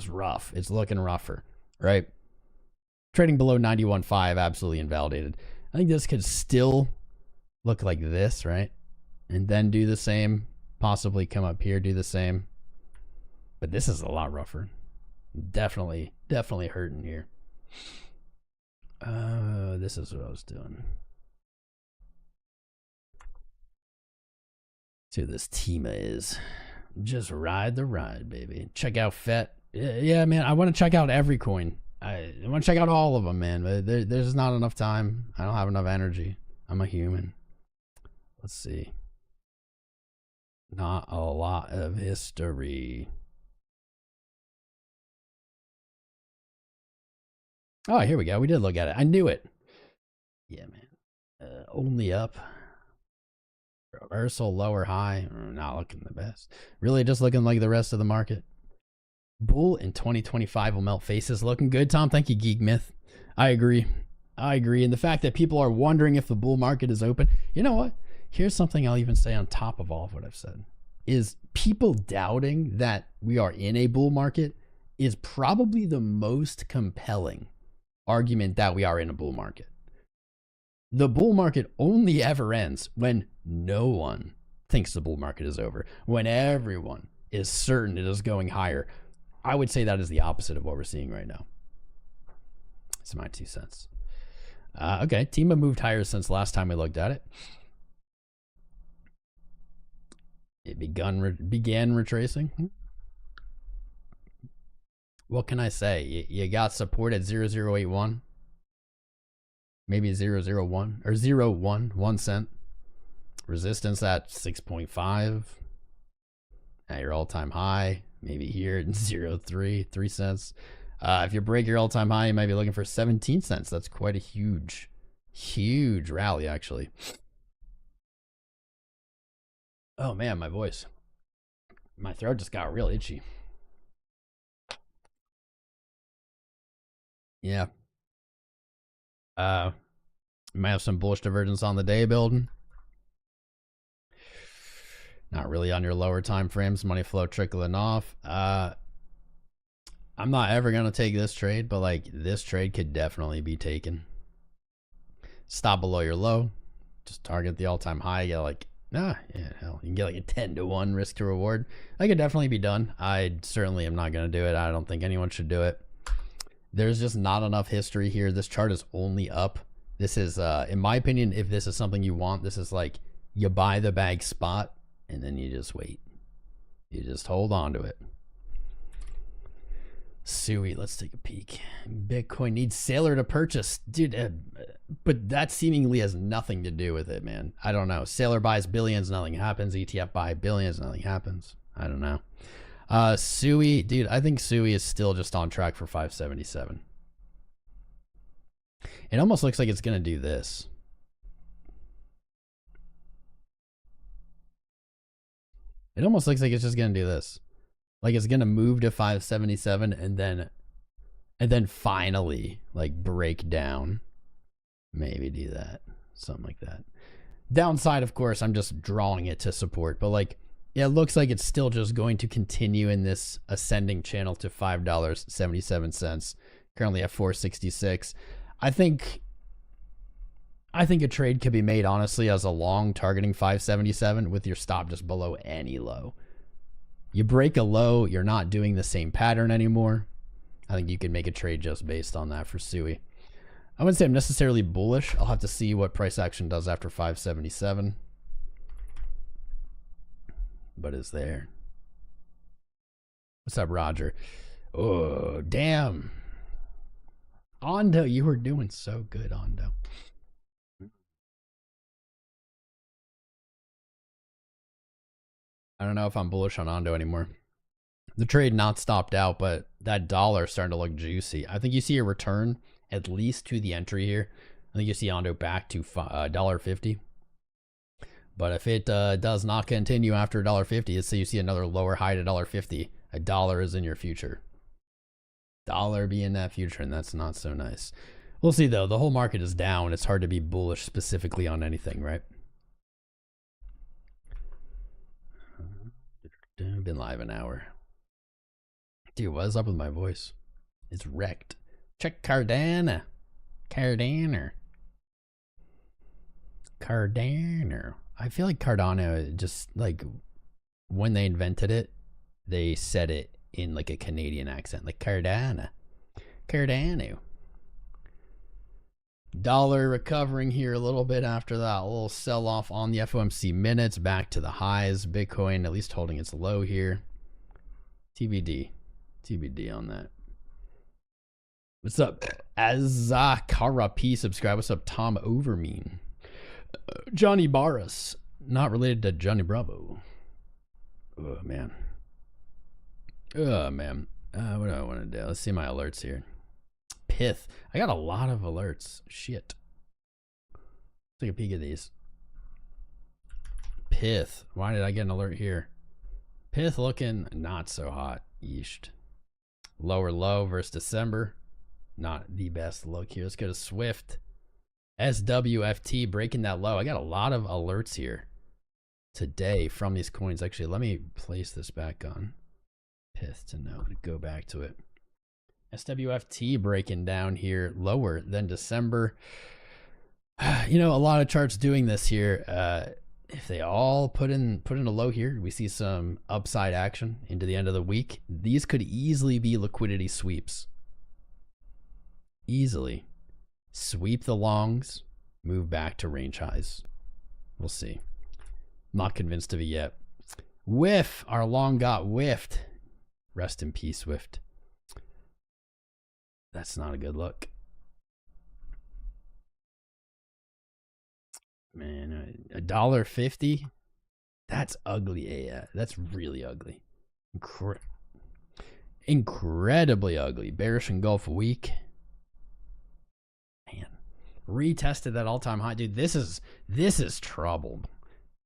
rough. It's looking rougher, right? Trading below 91.5, absolutely invalidated. I think this could still look like this, right? And then do the same, possibly come up here, do the same. But this is a lot rougher. Definitely hurting here. This is what I was doing. See what this TEMA is. Just ride the ride, baby. Check out FET. Yeah, man, I want to check out every coin. I want to check out all of them, man. But there's not enough time. I don't have enough energy. I'm a human. Let's see. Not a lot of history. Oh, here we go. We did look at it. I knew it. Yeah, man. Only up. Reversal, lower, high. Not looking the best. Really just looking like the rest of the market. Bull in 2025 will melt faces. Looking good, Tom. Thank you, Geek Myth. I agree. And the fact that people are wondering if the bull market is open. You know what? Here's something I'll even say on top of all of what I've said. Is people doubting that we are in a bull market is probably the most compelling argument that we are in a bull market. The bull market only ever ends when no one thinks the bull market is over, when everyone is certain it is going higher. I would say that is the opposite of what we're seeing right now. That's my 2 cents. Okay, TEMA moved higher since last time we looked at it. It began retracing. What can I say? You got support at 0081. maybe 0.001 or 0.1 cent. Resistance at 6.5 at your all-time high, maybe here at 0.3 cents. If you break your all-time high, you might be looking for 17 cents. That's quite a huge rally, actually. Oh man, my voice. My throat just got real itchy. Yeah. Might have some bullish divergence on the day building. Not really on your lower time frames. Money flow trickling off. I'm not ever gonna take this trade, but like this trade could definitely be taken. Stop below your low. Just target the all-time high. You get like, hell, you can get like a 10-to-1 risk to reward. That could definitely be done. I certainly am not gonna do it. I don't think anyone should do it. There's just not enough history here. This chart is only up. This is, in my opinion, if this is something you want, this is like you buy the bag spot and then you just wait. You just hold on to it. Sui, let's take a peek. Bitcoin needs Sailor to purchase. Dude, but that seemingly has nothing to do with it, man. I don't know. Sailor buys billions, nothing happens. ETF buy billions, nothing happens. I don't know. Sui, dude, I think Sui is still just on track for 577. It almost looks like it's going to do this. It almost looks like it's just going to do this. Like it's going to move to 577 and then finally like break down. Maybe do that. Something like that. Downside, of course, I'm just drawing it to support, but like it looks like it's still just going to continue in this ascending channel to $5.77. Currently at 466. I think a trade could be made honestly as a long targeting 577 with your stop just below any low. You break a low, you're not doing the same pattern anymore. I think you can make a trade just based on that for Sui. I wouldn't say I'm necessarily bullish. I'll have to see what price action does after 577. But it's there. What's up, Roger? Oh, damn. Ondo, you were doing so good, Ondo. I don't know if I'm bullish on Ondo anymore. The trade not stopped out, but that dollar is starting to look juicy. I think you see a return at least to the entry here. I think you see Ondo back to $1.50. But if it does not continue after $1.50, let's say you see another lower high to $1.50, $1 is in your future. Dollar be in that future, and that's not so nice. We'll see though. The whole market is down. It's hard to be bullish specifically on anything, right? Been live an hour. Dude, what is up with my voice? It's wrecked. Check Cardano. Cardano. I feel like Cardano just like when they invented it, they said it in like a Canadian accent, like Cardano. Dollar recovering here a little bit after that little sell off on the FOMC minutes, back to the highs. Bitcoin at least holding its low here. TBD on that. What's up, Azakara P? Subscribe. What's up, Tom Overmean? Johnny Barras, not related to Johnny Bravo. Oh man. What do I want to do? Let's see my alerts here. Pith. I got a lot of alerts. Shit. Let's take a peek at these. Pith. Why did I get an alert here? Pith looking not so hot. Yeesh. Lower low versus December. Not the best look here. Let's go to Swift. SWFT breaking that low. I got a lot of alerts here today from these coins. Actually, let me place this back on Pith to know to go back to it. SWFT breaking down here lower than December. You know, a lot of charts doing this here. If they all put in a low here, we see some upside action into the end of the week. These could easily be liquidity sweeps. Easily. Sweep the longs, move back to range highs. We'll see. Not convinced of it yet. Whiff. Our long got whiffed. Rest in peace, Swift. That's not a good look. Man, $1.50. That's ugly. Yeah, that's really ugly. Incredibly ugly. Bearish engulf week. Man, retested that all-time high, dude. This is trouble.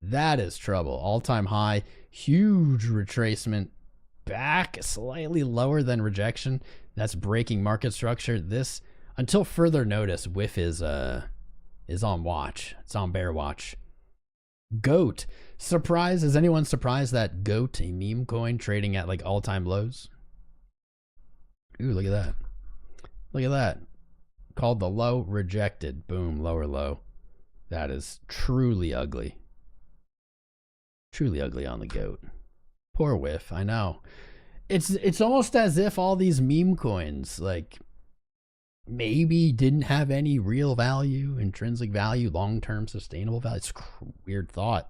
That is trouble. All-time high, huge retracement, back slightly lower than rejection. That's breaking market structure. This, until further notice, WIF is on watch. It's on bear watch. GOAT. Surprise? Is anyone surprised that GOAT, a meme coin, trading at like all-time lows? Ooh, look at that. Look at that. Called the low, rejected. Boom, lower low. That is truly ugly. Truly ugly on the GOAT. Poor WIF, I know. It's almost as if all these meme coins, like, maybe didn't have any real value, intrinsic value, long-term sustainable value. It's a weird thought.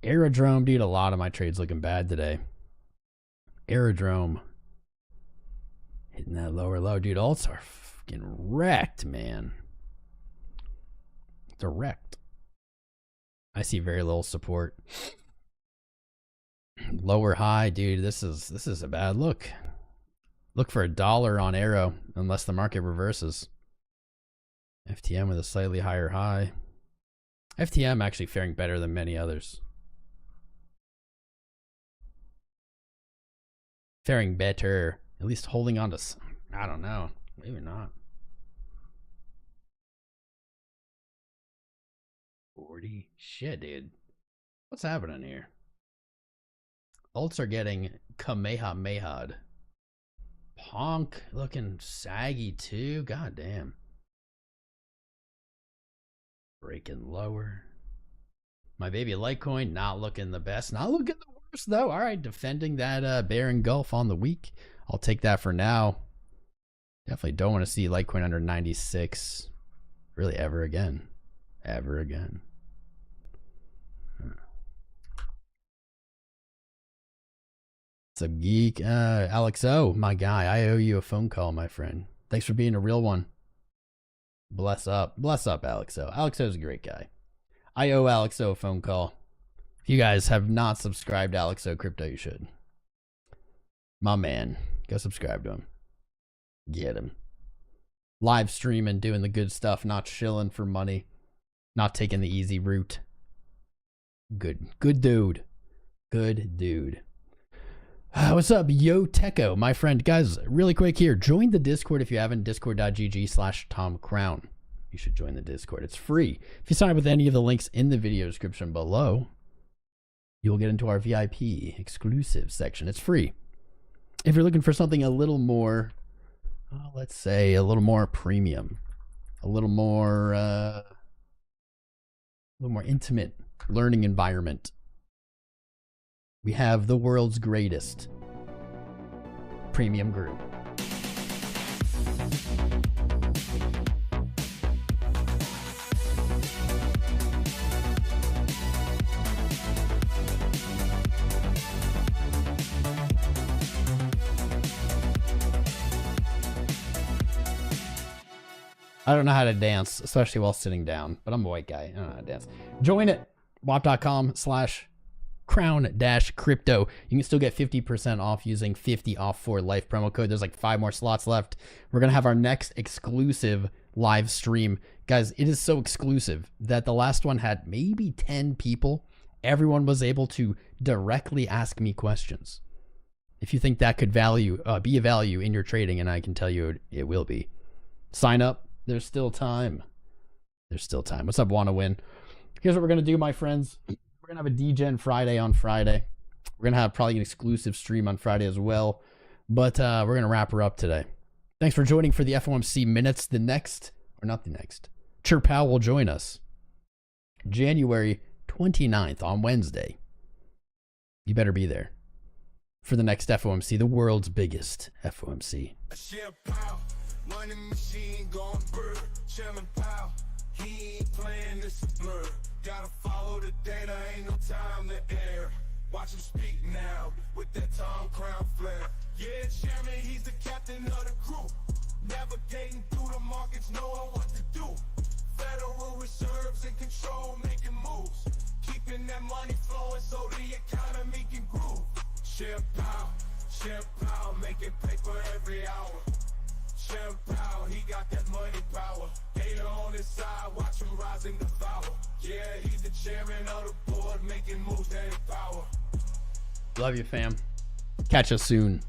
Aerodrome, dude, a lot of my trades looking bad today. Aerodrome hitting that lower low, dude. Alts are fucking wrecked, man. They're wrecked. I see very little support. Lower high, dude. This is a bad look. Look for $1 on Arrow unless the market reverses. FTM with a slightly higher high. FTM actually faring better than many others. Faring better. At least holding on to, I don't know. Maybe not. 40. Shit, dude. What's happening here? Alts are getting 𝐂𝐚𝐫𝐸𝐻'd. Punk looking saggy too. God damn. Breaking lower. My baby Litecoin not looking the best. Not looking the worst though. All right, defending that bear engulf on the week. I'll take that for now. Definitely don't want to see Litecoin under 96 really ever again. Ever again. What's up, geek? Alex O, my guy. I owe you a phone call, my friend. Thanks for being a real one. Bless up, Alex O. Alex O's a great guy. I owe Alex O a phone call. If you guys have not subscribed to Alex O Crypto, you should. My man, go subscribe to him. Get him. Live streaming, doing the good stuff, not shilling for money, not taking the easy route. Good dude. Good dude. What's up, 𝐂𝐡𝐚𝐫𝐿, my friend? Guys, really quick here. Join the Discord if you haven't. Discord.gg/TomCrown. You should join the Discord. It's free. If you sign up with any of the links in the video description below, you'll get into our VIP exclusive section. It's free. If you're looking for something a little more, let's say a little more premium, a little more intimate learning environment, we have the world's greatest premium group. I don't know how to dance, especially while sitting down, but I'm a white guy. I don't know how to dance. Join it. WAP.com/crown-crypto. You can still get 50% off using 50 off for life promo code. There's like 5 more slots left. We're going to have our next exclusive live stream. Guys, it is so exclusive that the last one had maybe 10 people. Everyone was able to directly ask me questions. If you think that could be a value in your trading, and I can tell you it will be. Sign up. There's still time. There's still time. What's up, Wanna Win? Here's what we're going to do, my friends. We're going to have a DGen Friday on Friday. We're going to have probably an exclusive stream on Friday as well. But we're going to wrap her up today. Thanks for joining for the FOMC Minutes. Chair Powell will join us January 29th on Wednesday. You better be there for the next FOMC, the world's biggest FOMC. Money machine gone bird. Chairman Powell, he ain't playing, this a blur. Gotta follow the data, ain't no time to air. Watch him speak now with that Tom Crown flair. Yeah, Chairman, he's the captain of the crew. Navigating through the markets, knowing what to do. Federal Reserve's in control, Chairman of the board making moves that empower. Love you, fam. Catch us soon.